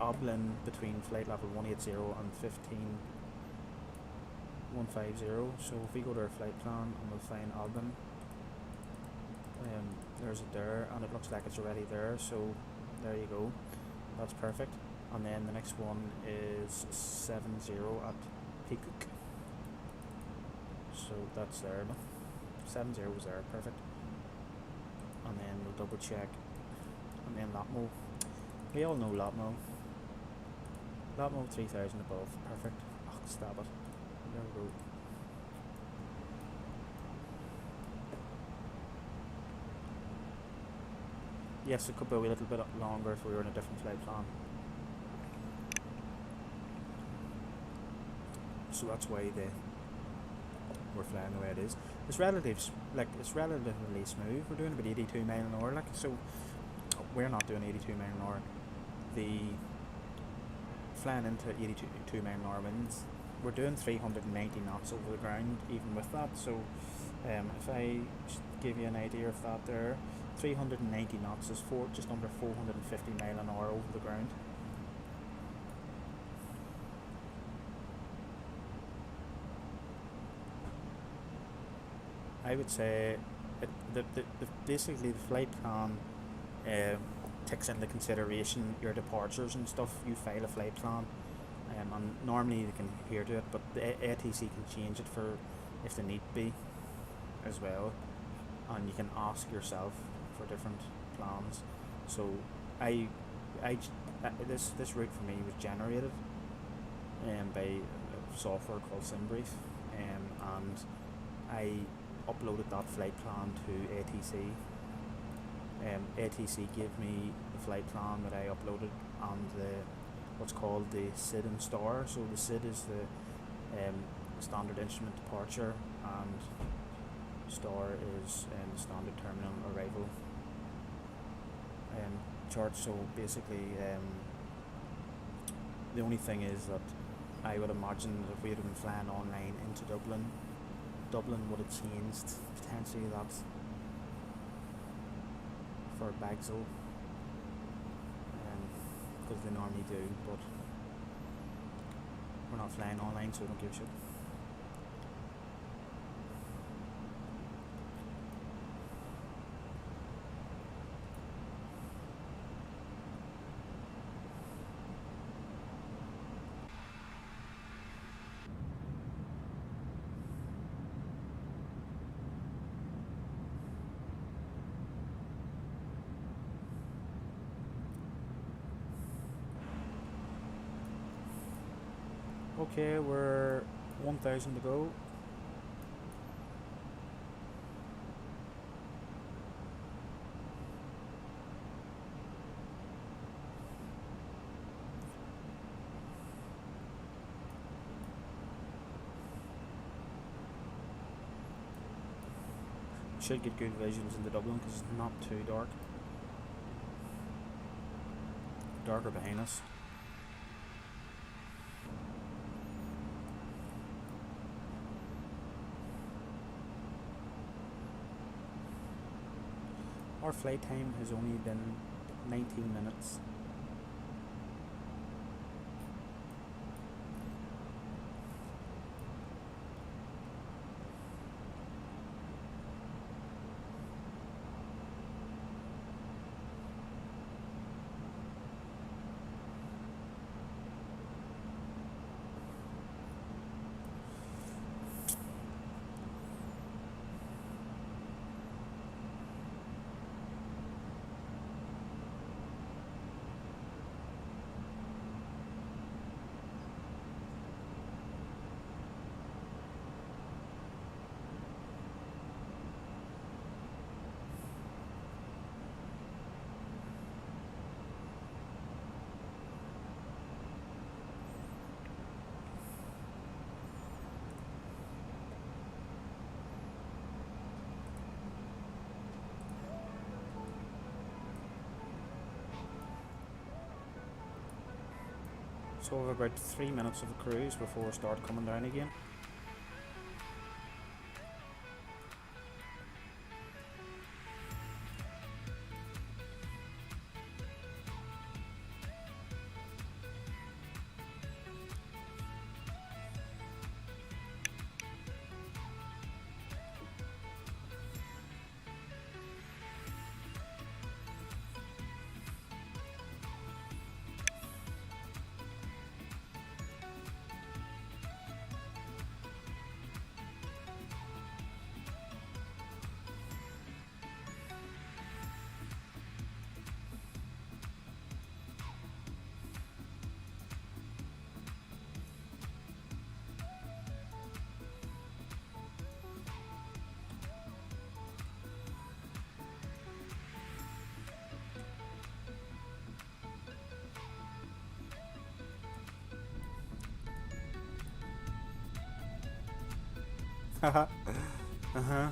Dublin between flight level 180 and 150. So if we go to our flight plan and we'll find Dublin, there's it there, and it looks like it's already there. So there you go. That's perfect. And then the next one is 70 at Peacock. So that's there. 70 was there, perfect. And then we'll double check. And then Latmo. We all know Latmo. Latmo 3000 above, perfect. Oh, stab it. There we go. Yes, it could be a little bit longer if we were in a different flight plan. So that's why we're flying the way it is. It's relatively smooth. We're doing about 82 mile an hour, like, so we're not doing 82 mile an hour. The flying into 82 mile an hour winds, we're doing 390 knots over the ground, even with that. So if I just give you an idea of that there, 390 knots is just under 450 mile an hour over the ground. I would say basically the flight plan takes into consideration your departures and stuff. You file a flight plan, and normally they can adhere to it, but the ATC can change it for if they need be as well, and you can ask yourself for different plans. So this route for me was generated by a software called SimBrief, and I uploaded that flight plan to ATC. ATC gave me the the flight plan that I uploaded, and what's called the SID and STAR. So the SID is the standard instrument departure, and STAR is the standard terminal arrival chart. So basically, the only thing is that I would imagine that if we had been flying online into Dublin would have changed potentially that for Bagsel, because they normally do, but we're not flying online, so we don't give a shit. Okay, we're 1,000 to go. Should get good visuals into Dublin because it's not too dark. Darker behind us. Our flight time has only been 19 minutes. So we have about 3 minutes of a cruise before we start coming down again. Haha. Uh-huh.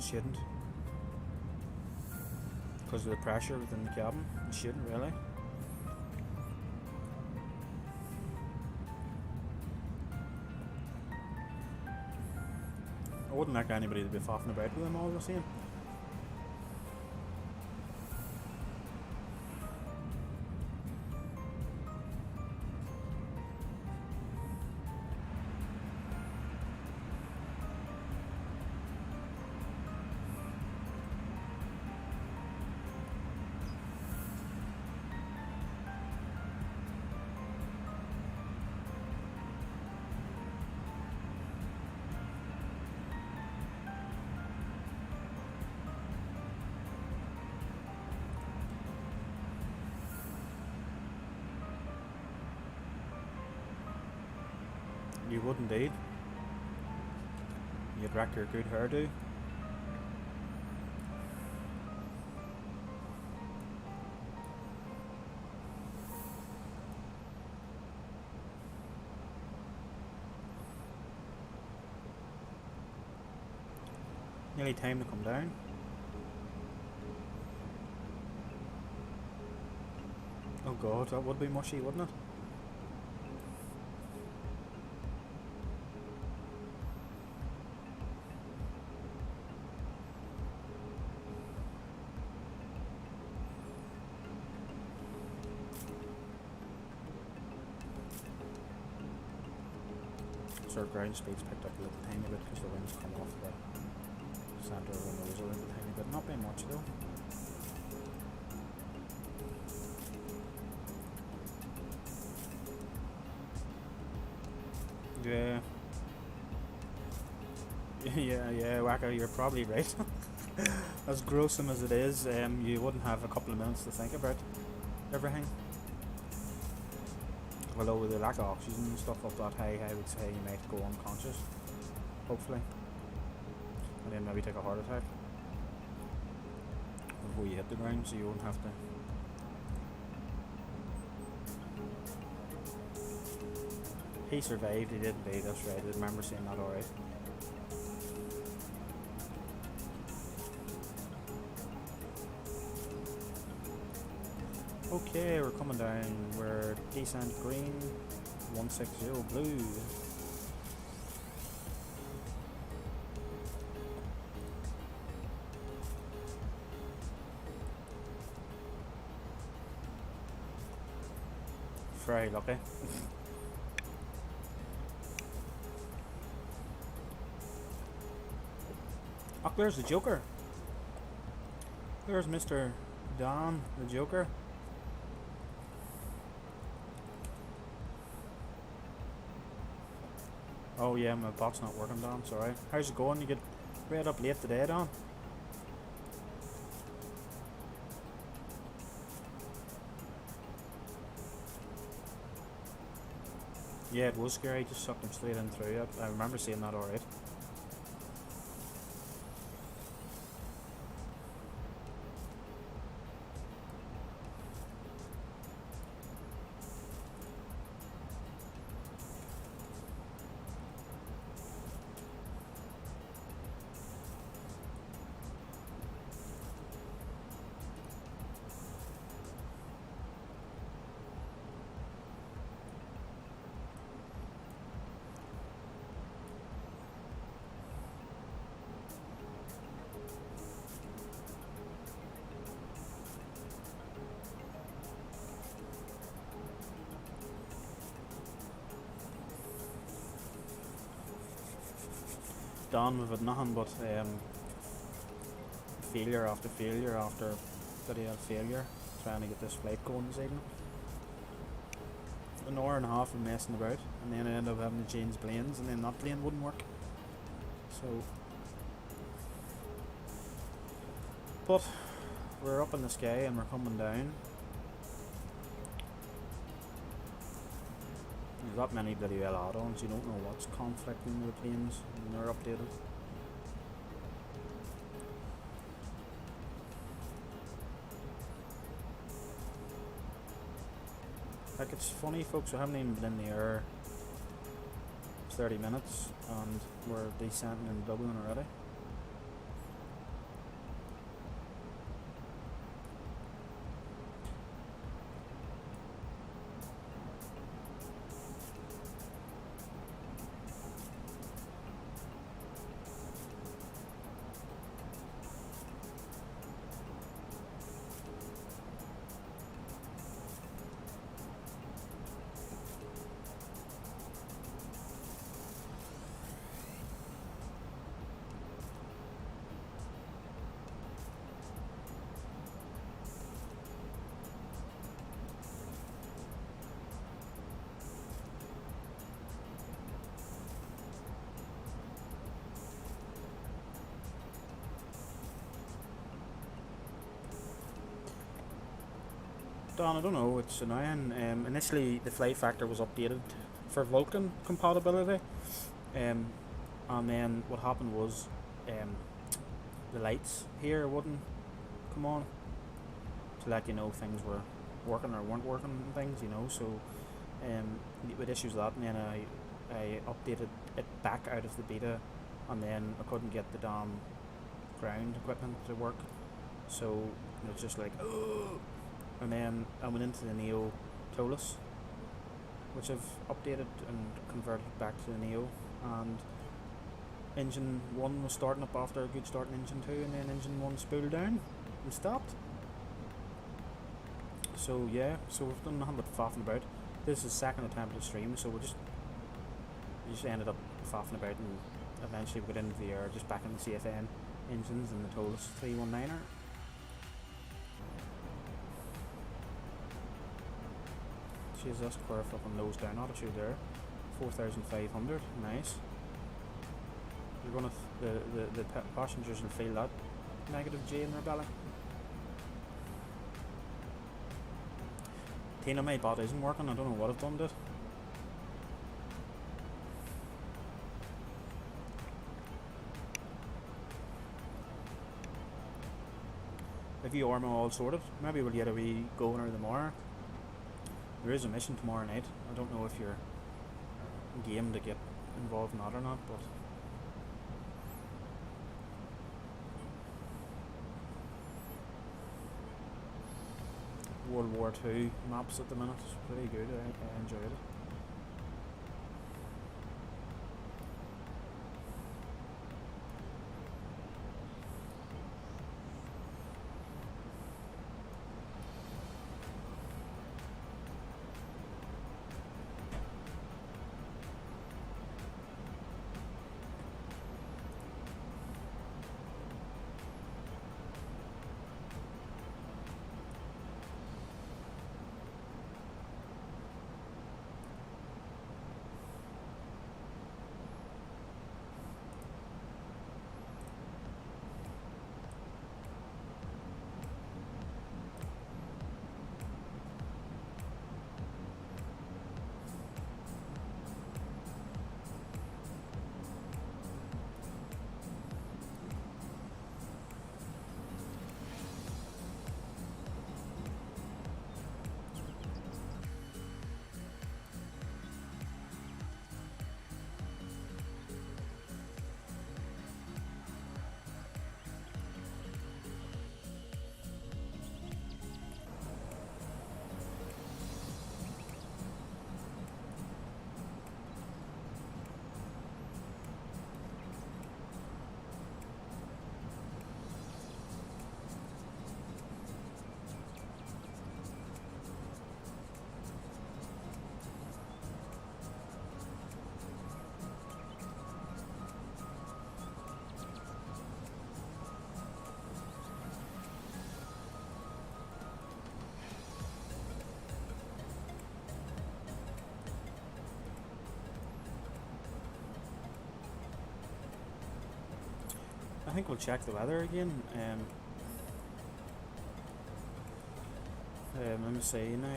It shouldn't. Because of the pressure within the cabin. It shouldn't really. I wouldn't like anybody to be faffing about with them all the same. You would indeed. You'd wreck your good hairdo. Nearly time to come down. Oh god, that would be mushy, wouldn't it? So our ground speed's picked up a little tiny bit because the wind's come off the centre of the nose a little tiny bit. Not by much though. Yeah. yeah, Wacko, you're probably right. As gruesome as it is, you wouldn't have a couple of minutes to think about everything. Although with the lack of oxygen and stuff up that high, I would say you might go unconscious, hopefully, and then maybe take a heart attack before you hit the ground, so you won't have to. He survived, he did indeed, that's right, I remember seeing that alright. Okay, we're coming down, we're descent green, 160 blue. Very lucky. Oh, there's the Joker. There's Mr. Don, the Joker. Oh yeah, my bot's not working, Don, sorry. How's it going? You get read up late today, Don? Yeah, it was scary, just sucked him straight in through it. I remember seeing that alright. Don, we've had nothing but failure after bloody failure trying to get this flight going this evening. An hour and a half of messing about, and then I ended up having to change planes, and then that plane wouldn't work. So, but we're up in the sky and we're coming down. There's that many bloody well add-ons, you don't know what's conflicting with the planes when they're updated. Like, it's funny folks, we haven't even been in the air 30 minutes and we're descending in Dublin already. Don, I don't know, it's annoying. Initially the flight factor was updated for Vulcan compatibility, and then what happened was the lights here wouldn't come on to let you know things were working or weren't working and things, you know. So with issues with that, and then I updated it back out of the beta, and then I couldn't get the damn ground equipment to work, so it's just like, oh. And then I went into the Neo Tolsis, which I've updated and converted back to the Neo, and engine 1 was starting up after a good start in engine 2, and then engine 1 spooled down and stopped. So yeah, so we've done nothing but faffing about. This is the second attempt to stream, so we just ended up faffing about, and eventually we got into the air, just back in the CFN engines and the Tolsis 319er. Jeez, that's quite a fucking nose down attitude there. 4,500, nice. You're gonna the passengers will feel that negative G in their belly. Tina, my bot isn't working. I don't know what I've done to it. Have you Ormo all sorted? Maybe we'll get a wee going or tomorrow. There is a mission tomorrow night. I don't know if you're game to get involved in that or not, but World War II maps at the minute. It's pretty good. I enjoyed it. I think we'll check the weather again. Let me see now.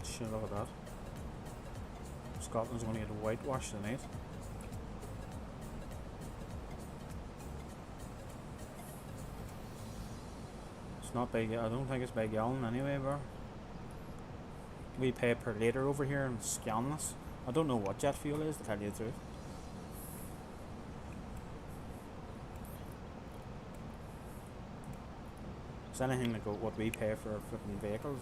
Shit, look at that. Scotland's going to get a whitewash tonight. It's not big. I don't think it's by gallon anyway, bro. We pay per litre over here and scanless. I don't know what jet fuel is, to tell you the truth. It's anything like what we pay for flipping vehicles.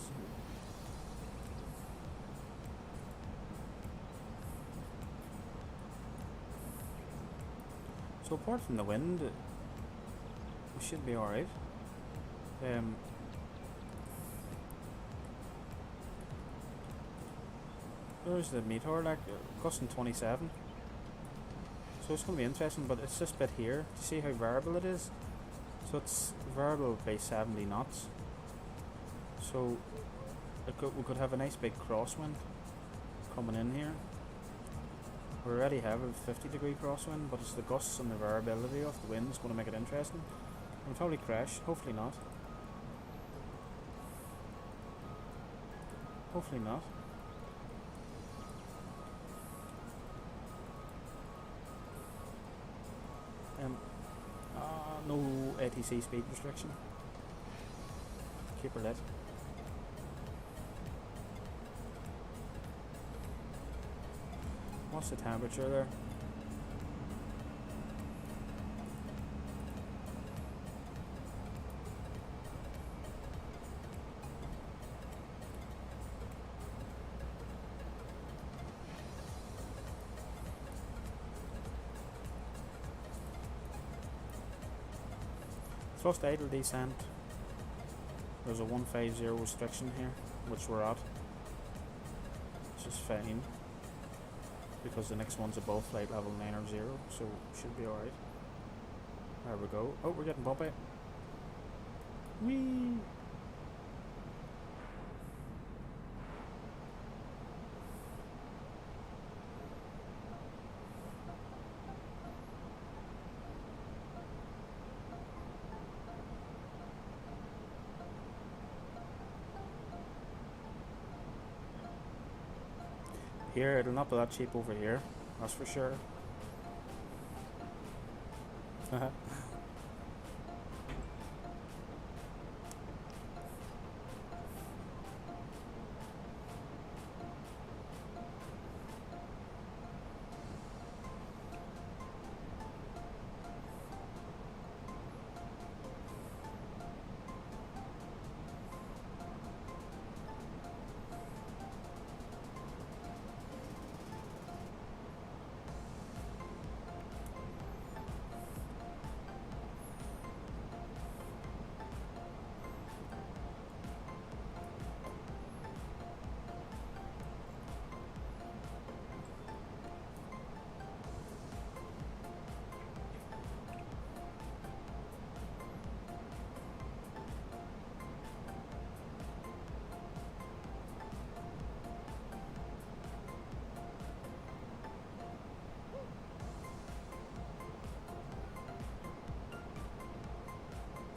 So apart from the wind, we should be alright. There's the meteor, like costing 27. So it's going to be interesting, but it's this bit here. Do you see how variable it is? So it's variable by 70 knots. So we could have a nice big crosswind coming in here. We already have a 50-degree crosswind, but it's the gusts and the variability of the wind is going to make it interesting. We'll probably crash, hopefully not. Hopefully not. No ATC speed restriction. Keep her lit. What's the temperature there? Thrust idle descent. There's a 150 restriction here, which we're at. Which is fine, because the next one's above flight level 9 or 0, so should be alright. There we go. Oh, we're getting bumpy. Whee! Here, it'll not be that cheap over here, that's for sure.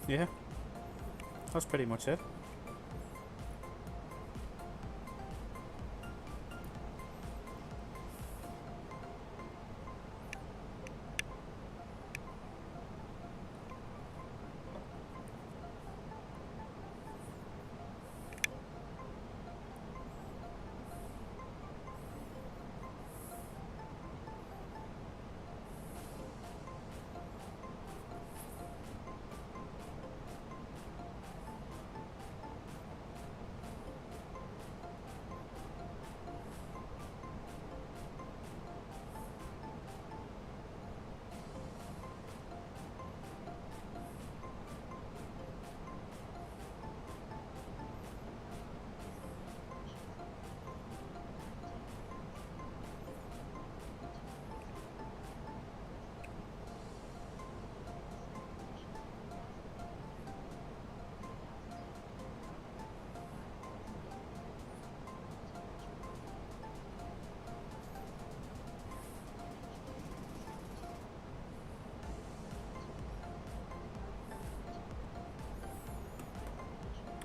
Yeah, that's pretty much it.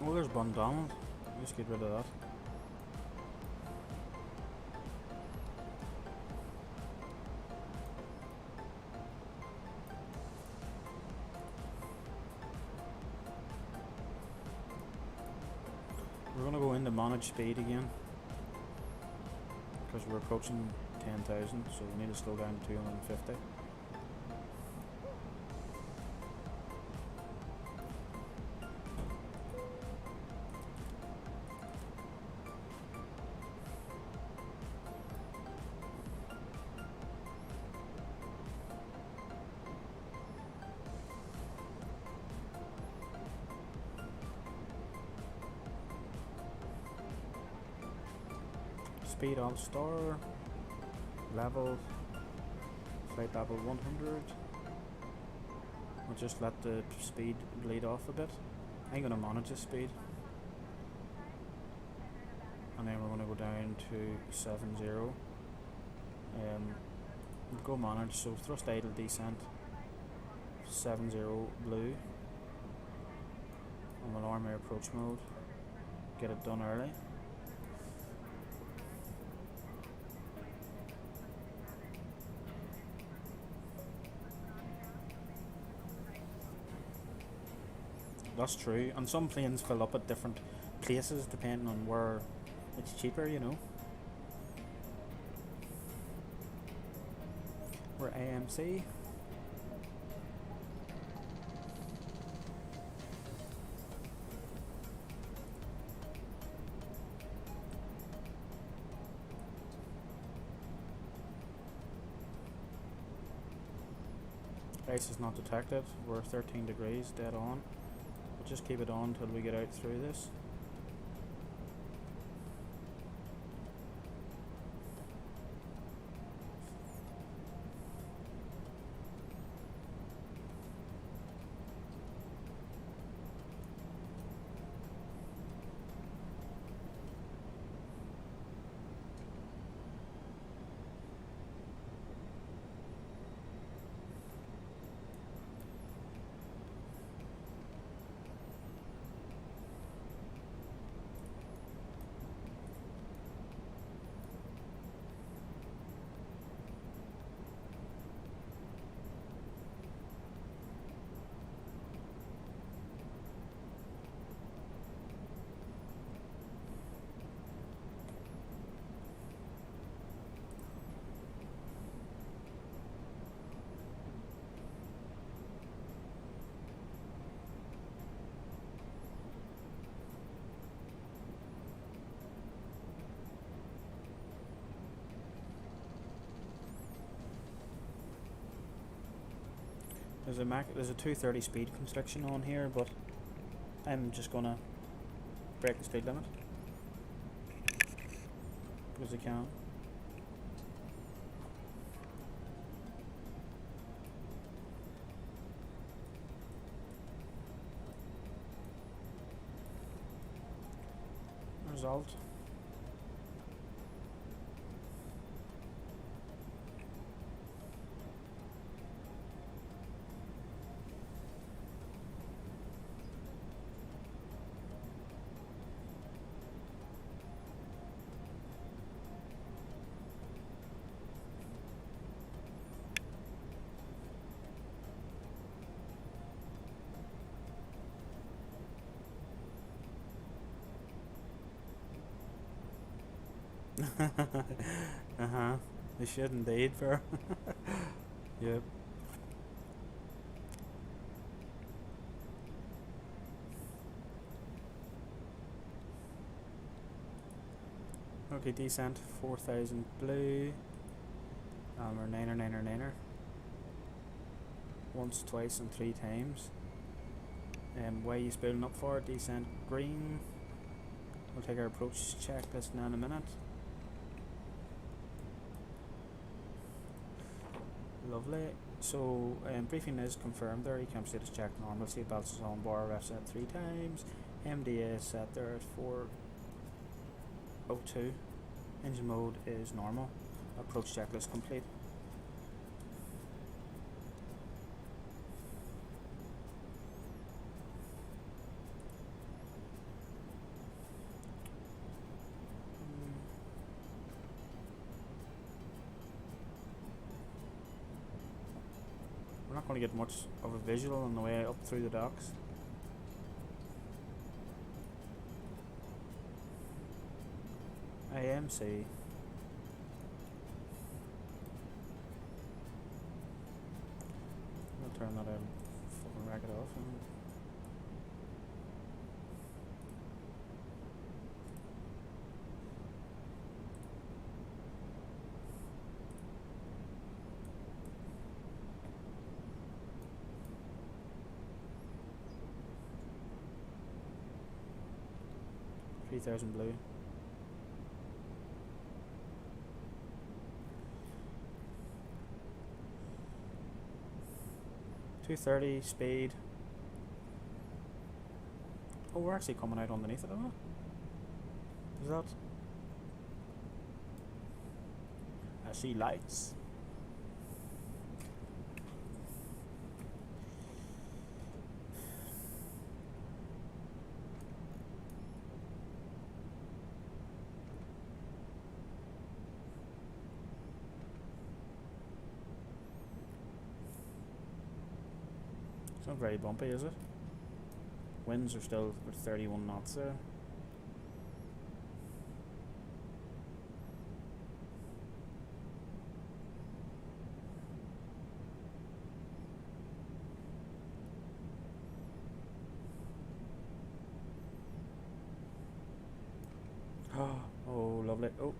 Oh, there's Bundonald. Let's get rid of that. We're going to go into manage speed again, because we're approaching 10,000, so we need to slow down to 250. Speed on star, level, flight level 100. We'll just let the speed bleed off a bit. I'm going to manage the speed, and then we're going to go down to 70. We'll go manage, so thrust idle descent 70 blue, and we'll arm air approach mode, get it done early. That's true, and some planes fill up at different places depending on where it's cheaper, you know. We're AMC. Ice is not detected. We're 13 degrees dead on. We'll just keep it on until we get out through this. There's a 230 speed constriction on here, but I'm just gonna break the speed limit because I can. Result. They should indeed, for. Yep. Okay, descent 4000 blue. We're niner. Once, twice, and 3 times. Why are you spooling up for? Descent green. We'll take our approach checklist now in a minute. Lovely. So briefing is confirmed there. ECAM status check normal. Seat belts is on board. Ref set 3 times. MDA is set there at 402. Engine mode is normal. Approach checklist complete. We're not going to get much of a visual on the way up through the docks. AMC. I'll turn that out and fucking rack it off. $3,000 blue. $230 speed. Oh, we're actually coming out underneath it, aren't we? Is that? see lights. It's not very bumpy, is it? Winds are still with 31 knots there. Oh, lovely. Oh.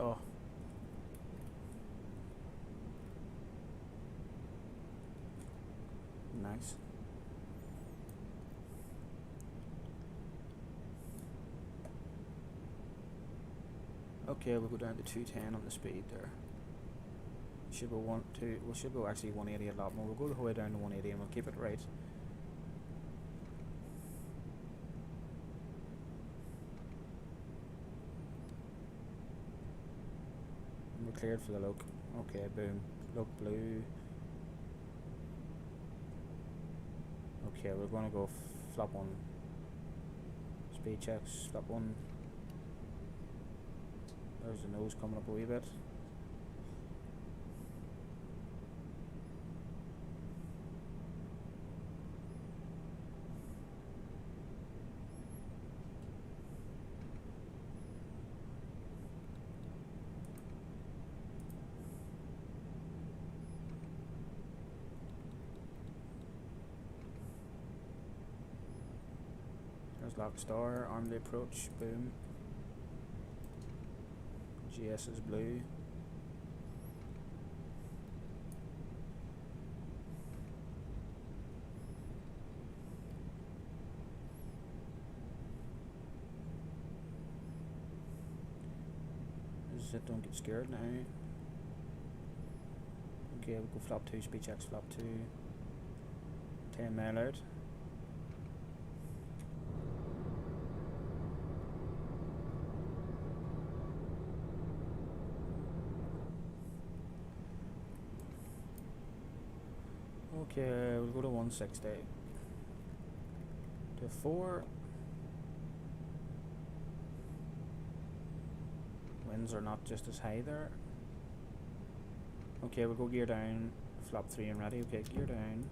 Oh. Nice. Okay, we'll go down to 210 on the speed there. Should go we should go actually 180 a lot more. We'll go the whole way down to 180 and we'll keep it right. And we're cleared for the look. Okay, boom. Look blue. Okay, we're gonna go flop one. Speed checks, flop one. There's the nose coming up a wee bit. There's lock star, arm the approach, boom. GS is blue. This is it, don't get scared now. Okay, we'll go flop 2, speed checks flop 2. 10 mile out. Okay, we'll go to 160. To 4. Winds are not just as high there. Okay, we'll go gear down, flop 3 and ready. Okay, gear down.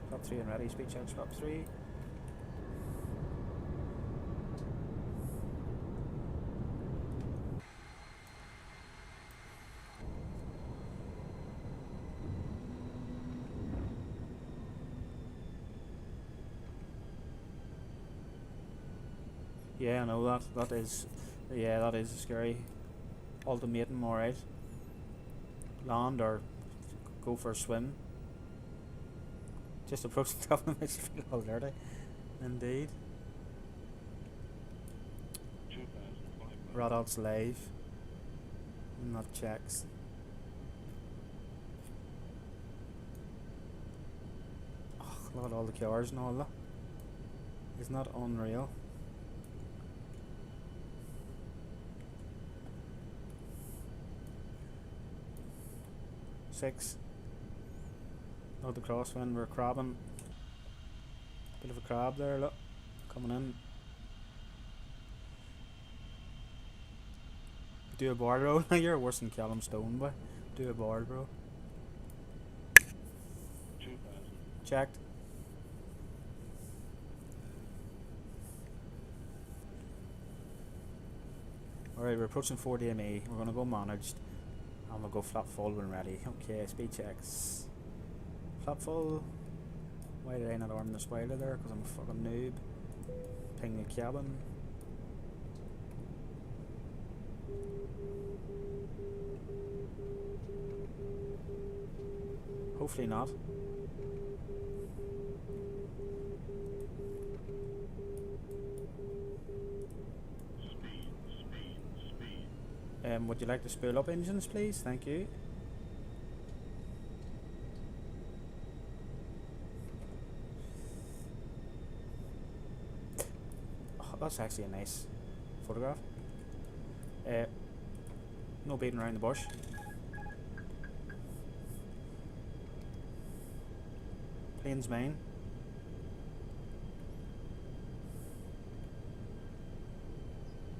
Flop 3 and ready, speed checks, flop 3. Yeah, I know that is scary. Ultimatum, alright. Land or go for a swim. Just approaching Dublin makes you feel all dirty. Indeed. Rodod's live. Not checks. Oh, look at all the cars and all that. It's not unreal. Six. Look, the crosswind, we're crabbing. Bit of a crab there, look, coming in. Do a board roll. You're worse than Callum Stone, boy. Do a board roll. Checked. Alright, we're approaching 4 DME. We're gonna go managed. And we'll go flop full when ready. Okay, speed checks. Flop full. Why did I not arm the spoiler there? Because I'm a fucking noob. Ping the cabin. Hopefully not. Would you like to spool up engines, please? Thank you. Oh, that's actually a nice photograph. No beating around the bush. Plane's mine.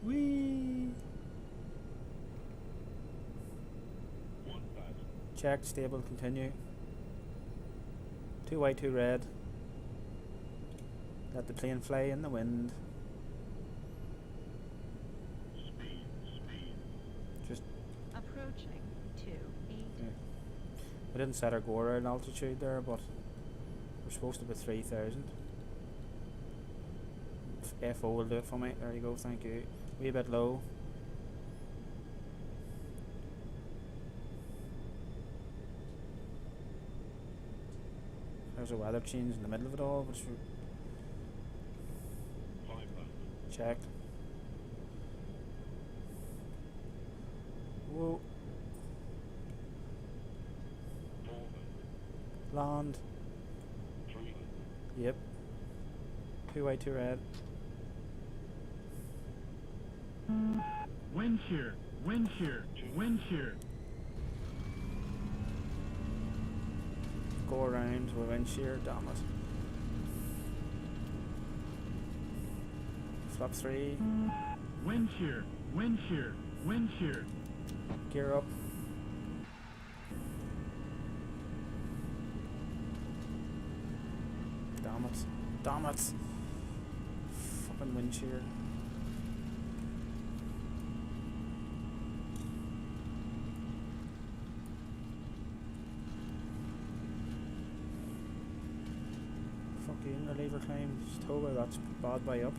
Whee! Checked, stable, continue. 2 white, 2 red. Let the plane fly in the wind. Just Approaching 28. yeah. We didn't set our go around altitude there, but we're supposed to be 3,000. FO will do it for me. There you go, thank you. Wee bit low. There's a weather change in the middle of it all, which we checked. Whoa. Land. Yep. 2 white, 2 red. Wind shear, wind shear, wind shear. Go around with windshear, damn it. Flap 3. Wind shear, wind shear, wind shear. Gear up. Damn it. Damn it. Fucking windshear. Fucking reliever climb. Toba, that's bad by up.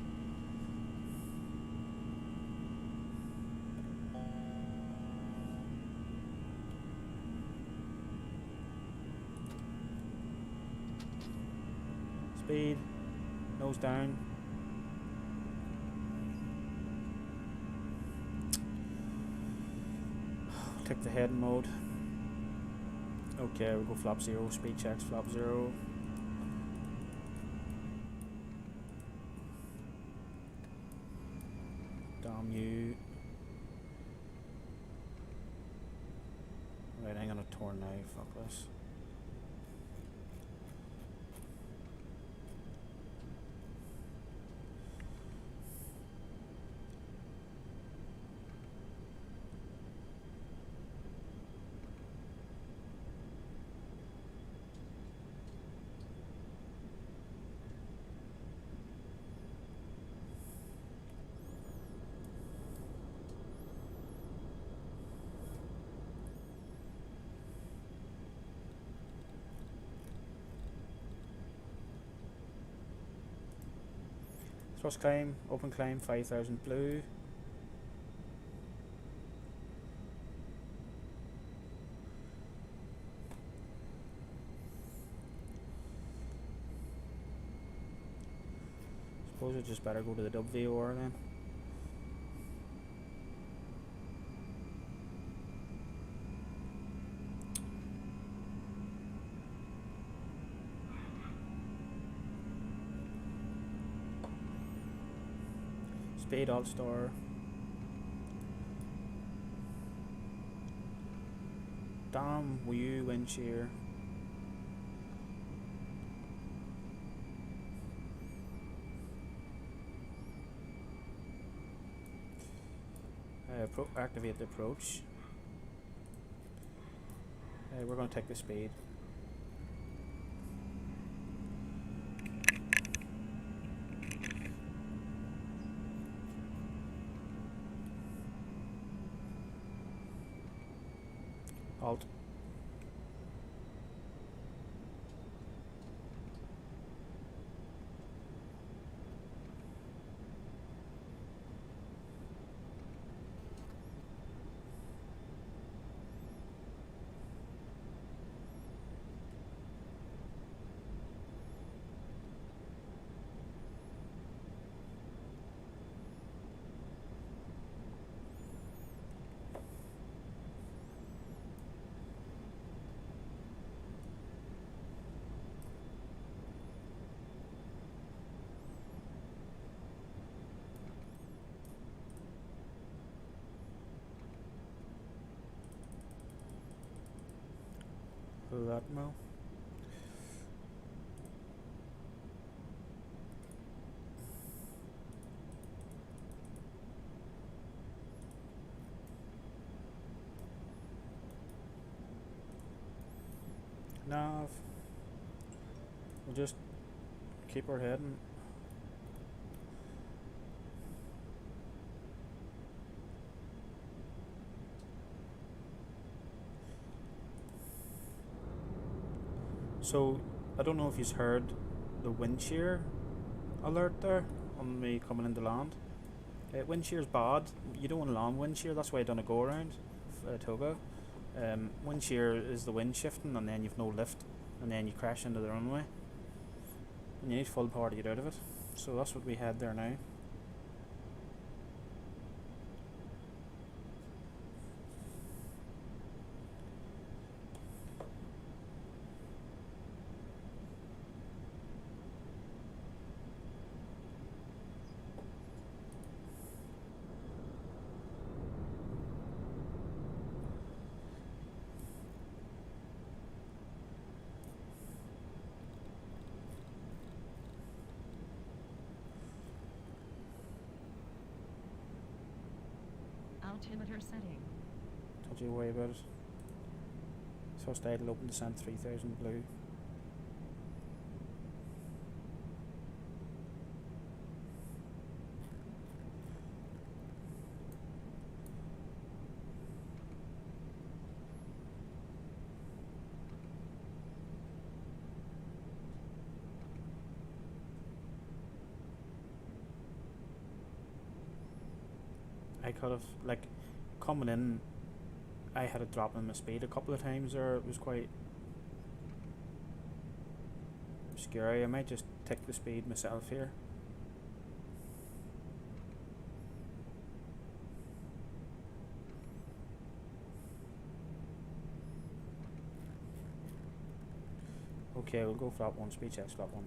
Speed, nose down. Click the head mode. Okay, we'll go flap 0, speed checks, flap 0. Damn you. Right, I'm gonna turn now, fuck this. Thrust climb, open climb, 5,000 blue. Suppose I just better go to the Dub VOR then. Speed All-Star. Damn, will you wind shear? Activate the approach. We're going to take the speed. Alt. that, Mo. Nav. We'll just keep our heading. So, I don't know if you've heard the wind shear alert there on me coming into land. Wind shear's bad. You don't want to land wind shear, that's why I done a go around Togo. Wind shear is the wind shifting and then you've no lift and then you crash into the runway. And you need full power to get out of it. So that's what we had there now. Altimeter setting. Don't you worry about it. Thrust idle open descent 3000 blue. I could have, like, coming in, I had a drop in my speed a couple of times there. It was quite scary. I might just take the speed myself here. Okay, we'll go flap 1, speed checks flap 1.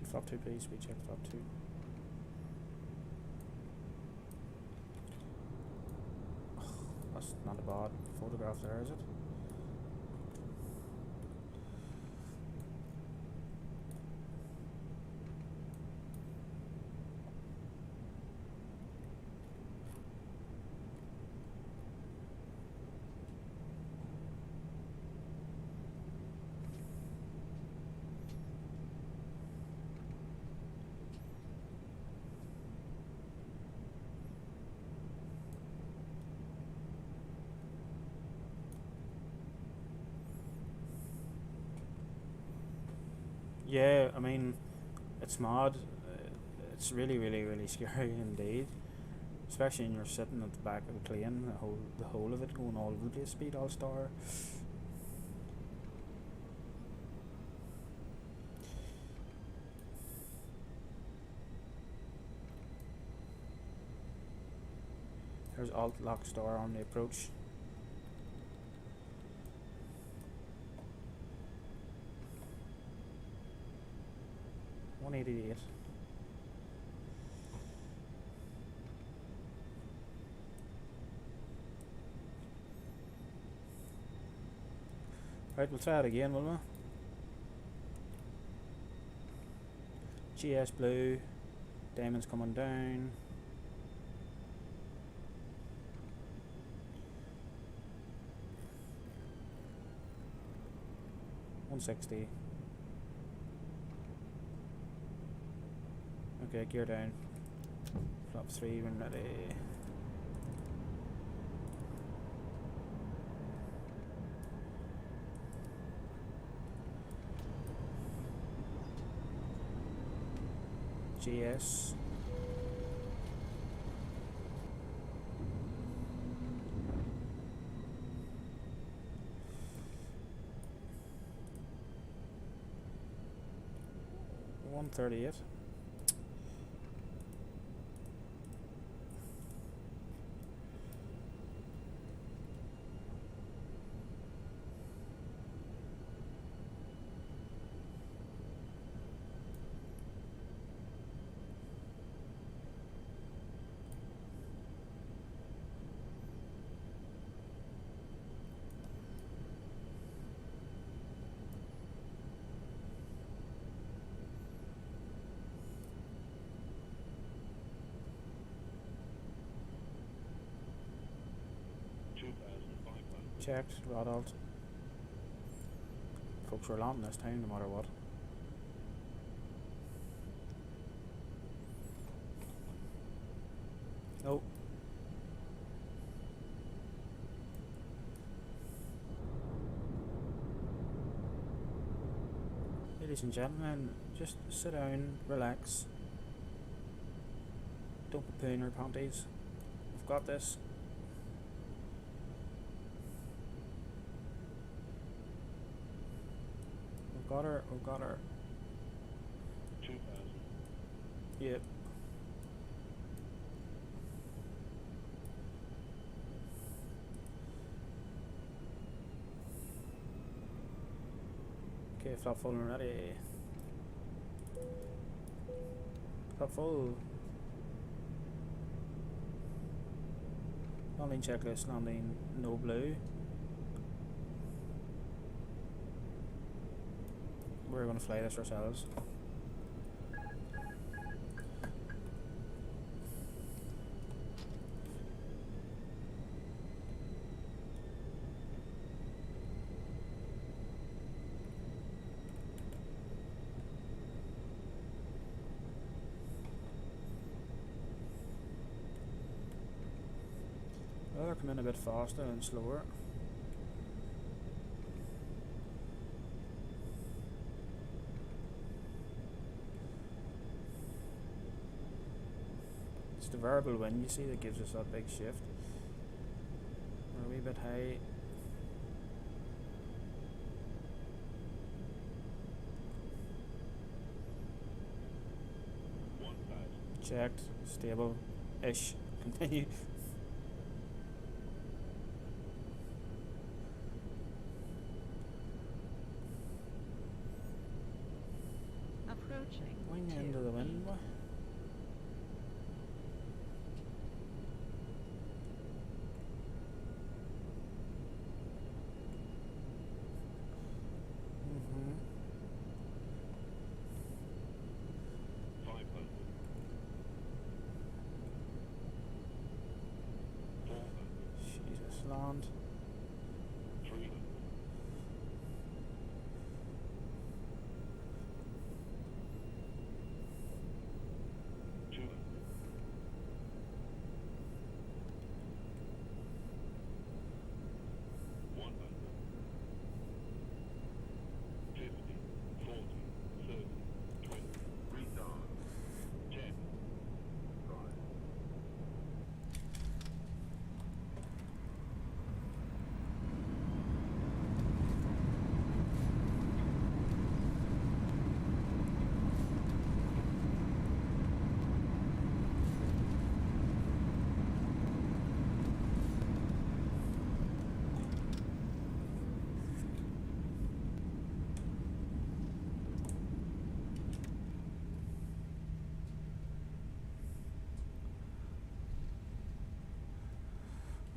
Flap 2 please, speed check flap 2. Oh, that's not a bad photograph there, is it? Yeah, I mean, it's mad. It's really, really, really scary indeed. Especially when you're sitting at the back of the plane, the whole of it going all over the place, speed all star. There's alt lock star on the approach. $188. Right, we'll try it again, will we? GS blue, diamonds coming down. $160. Okay, gear down. Flap 3 when ready. GS. $138. Checked, rod alt. Folks were landing this time, no matter what. Oh. Ladies and gentlemen, just sit down, relax. Don't be pooing your panties. We've got this. Got her, oh got her. 2,000. Yep. Okay, flap full and ready. Flap full. Landing checklist, landing no blue. We're going to fly this ourselves. Well, they're coming a bit faster and slower. The variable wind you see that gives us that big shift. We're a wee bit high. Checked, stable-ish. Continue. Approaching. Wing into the wind. Land. 300.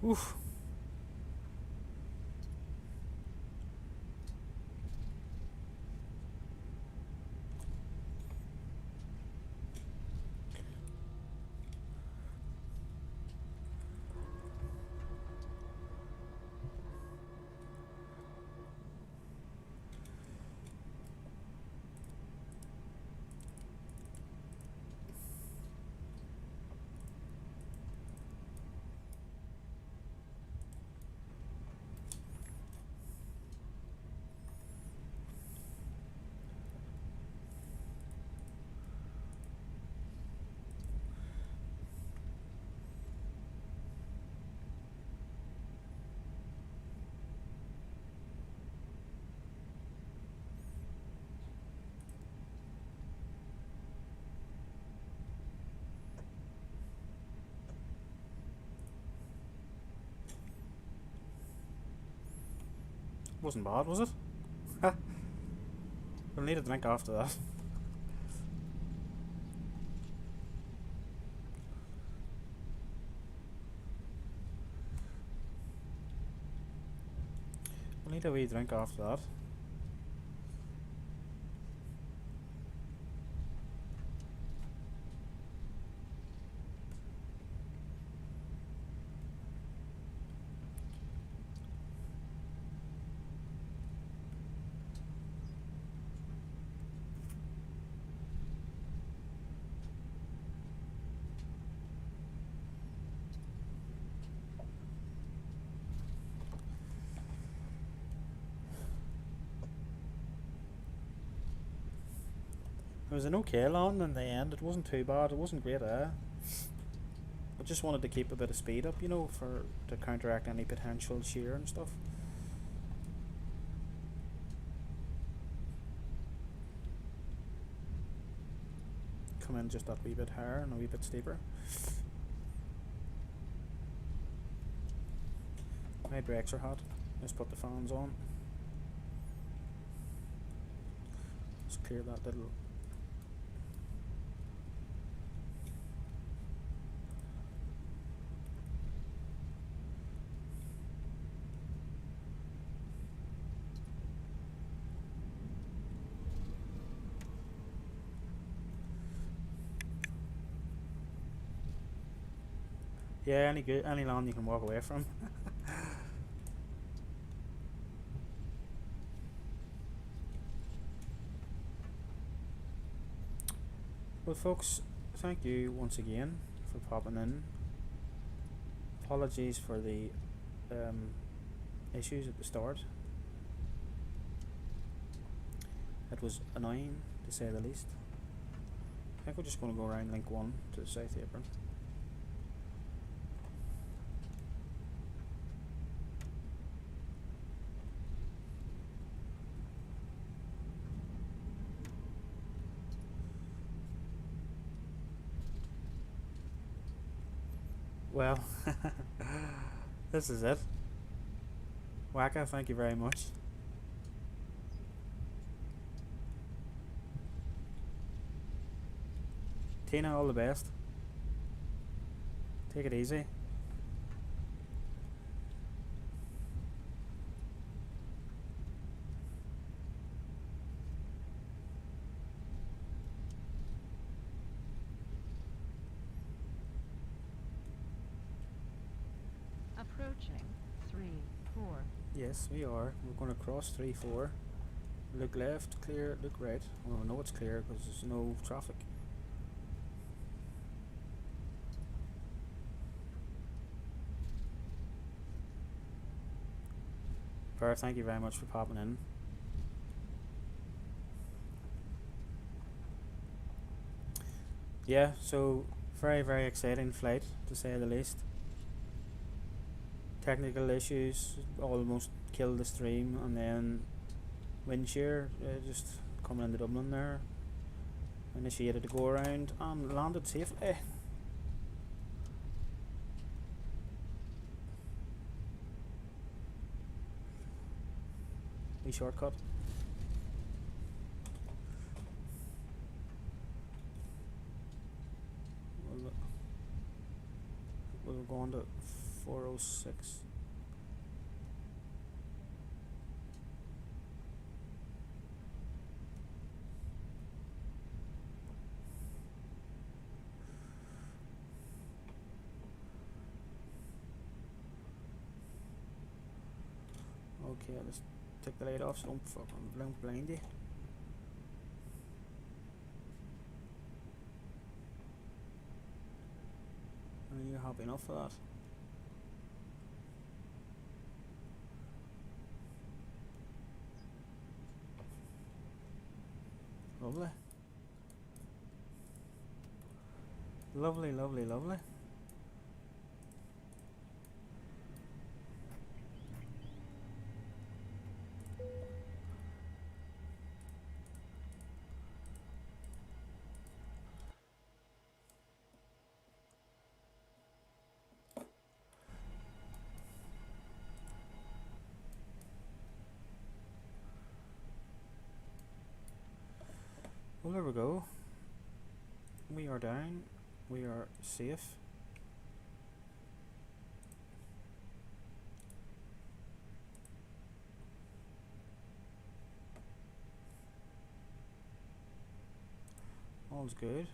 Oof. Wasn't bad, was it? We'll need a drink after that. We'll need a wee drink after that. It was an okay land in the end. It wasn't too bad. It wasn't great air. I just wanted to keep a bit of speed up, you know, for to counteract any potential shear and stuff. Come in just that wee bit higher and a wee bit steeper. My brakes are hot. Let's put the fans on. Let's clear that little. Yeah, any land you can walk away from. Well, folks, thank you once again for popping in. Apologies for the issues at the start. It was annoying, to say the least. I think we're just going to go around link 1 to the south apron. Well, this is it. Waka, thank you very much. Tina, all the best. Take it easy. Approaching 3-4. Yes, we are. We're going to cross 3-4. Look left, clear, look right. Well, I know it's clear because there's no traffic. Per, thank you very much for popping in. Yeah, so very, very exciting flight, to say the least. Technical issues almost killed the stream, and then windshear just coming into Dublin there, initiated to go around and landed safely. We shortcut. We'll go on to 406. Okay, let's take the light off so don't fucking blind you. Are you happy enough for that? Lovely. Lovely, lovely, lovely. Well, there we go. We are down. We are safe. All's good.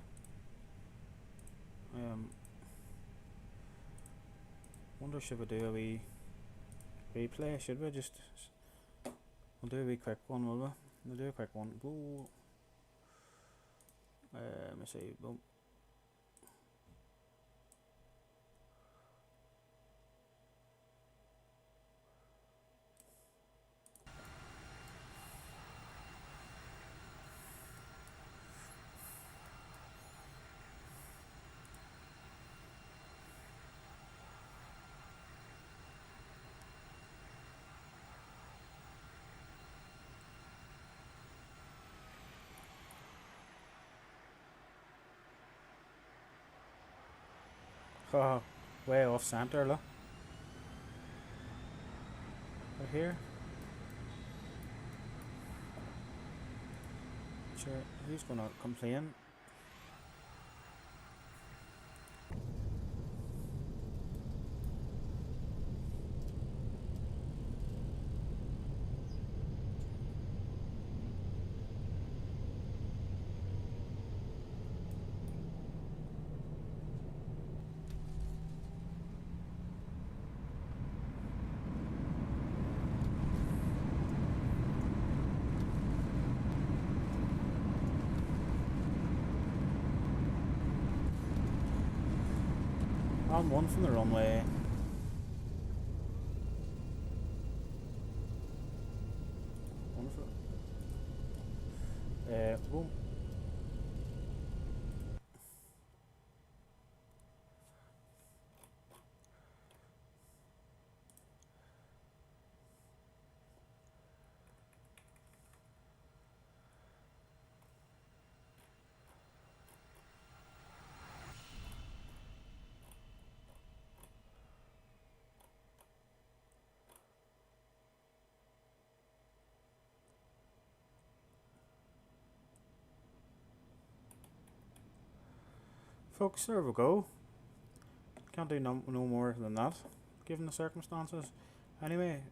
Wonder should we do a wee replay? Should we just? We'll do a wee quick one, will we? We'll do a quick one. Whoa. Let me see. Boom. Oh, way off center, look. Right here. Sure, who's gonna complain? On one from the runway. One for boom. Folks, there we go. Can't do no more than that, given the circumstances. Anyway,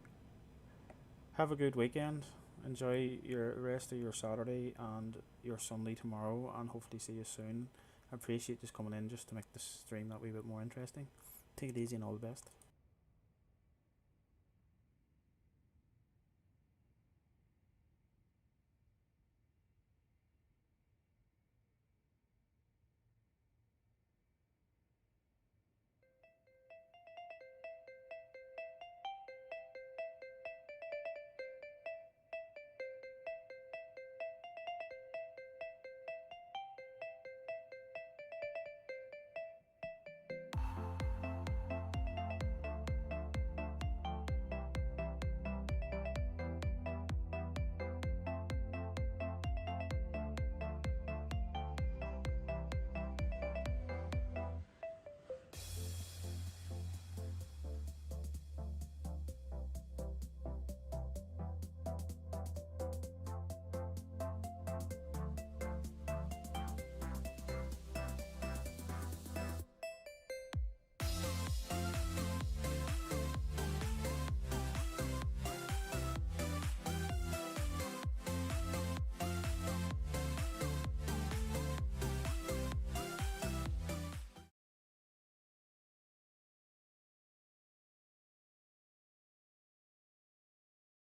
have a good weekend. Enjoy your rest of your Saturday and your Sunday tomorrow, and hopefully see you soon. I appreciate just coming in just to make this stream that wee bit more interesting. Take it easy and all the best.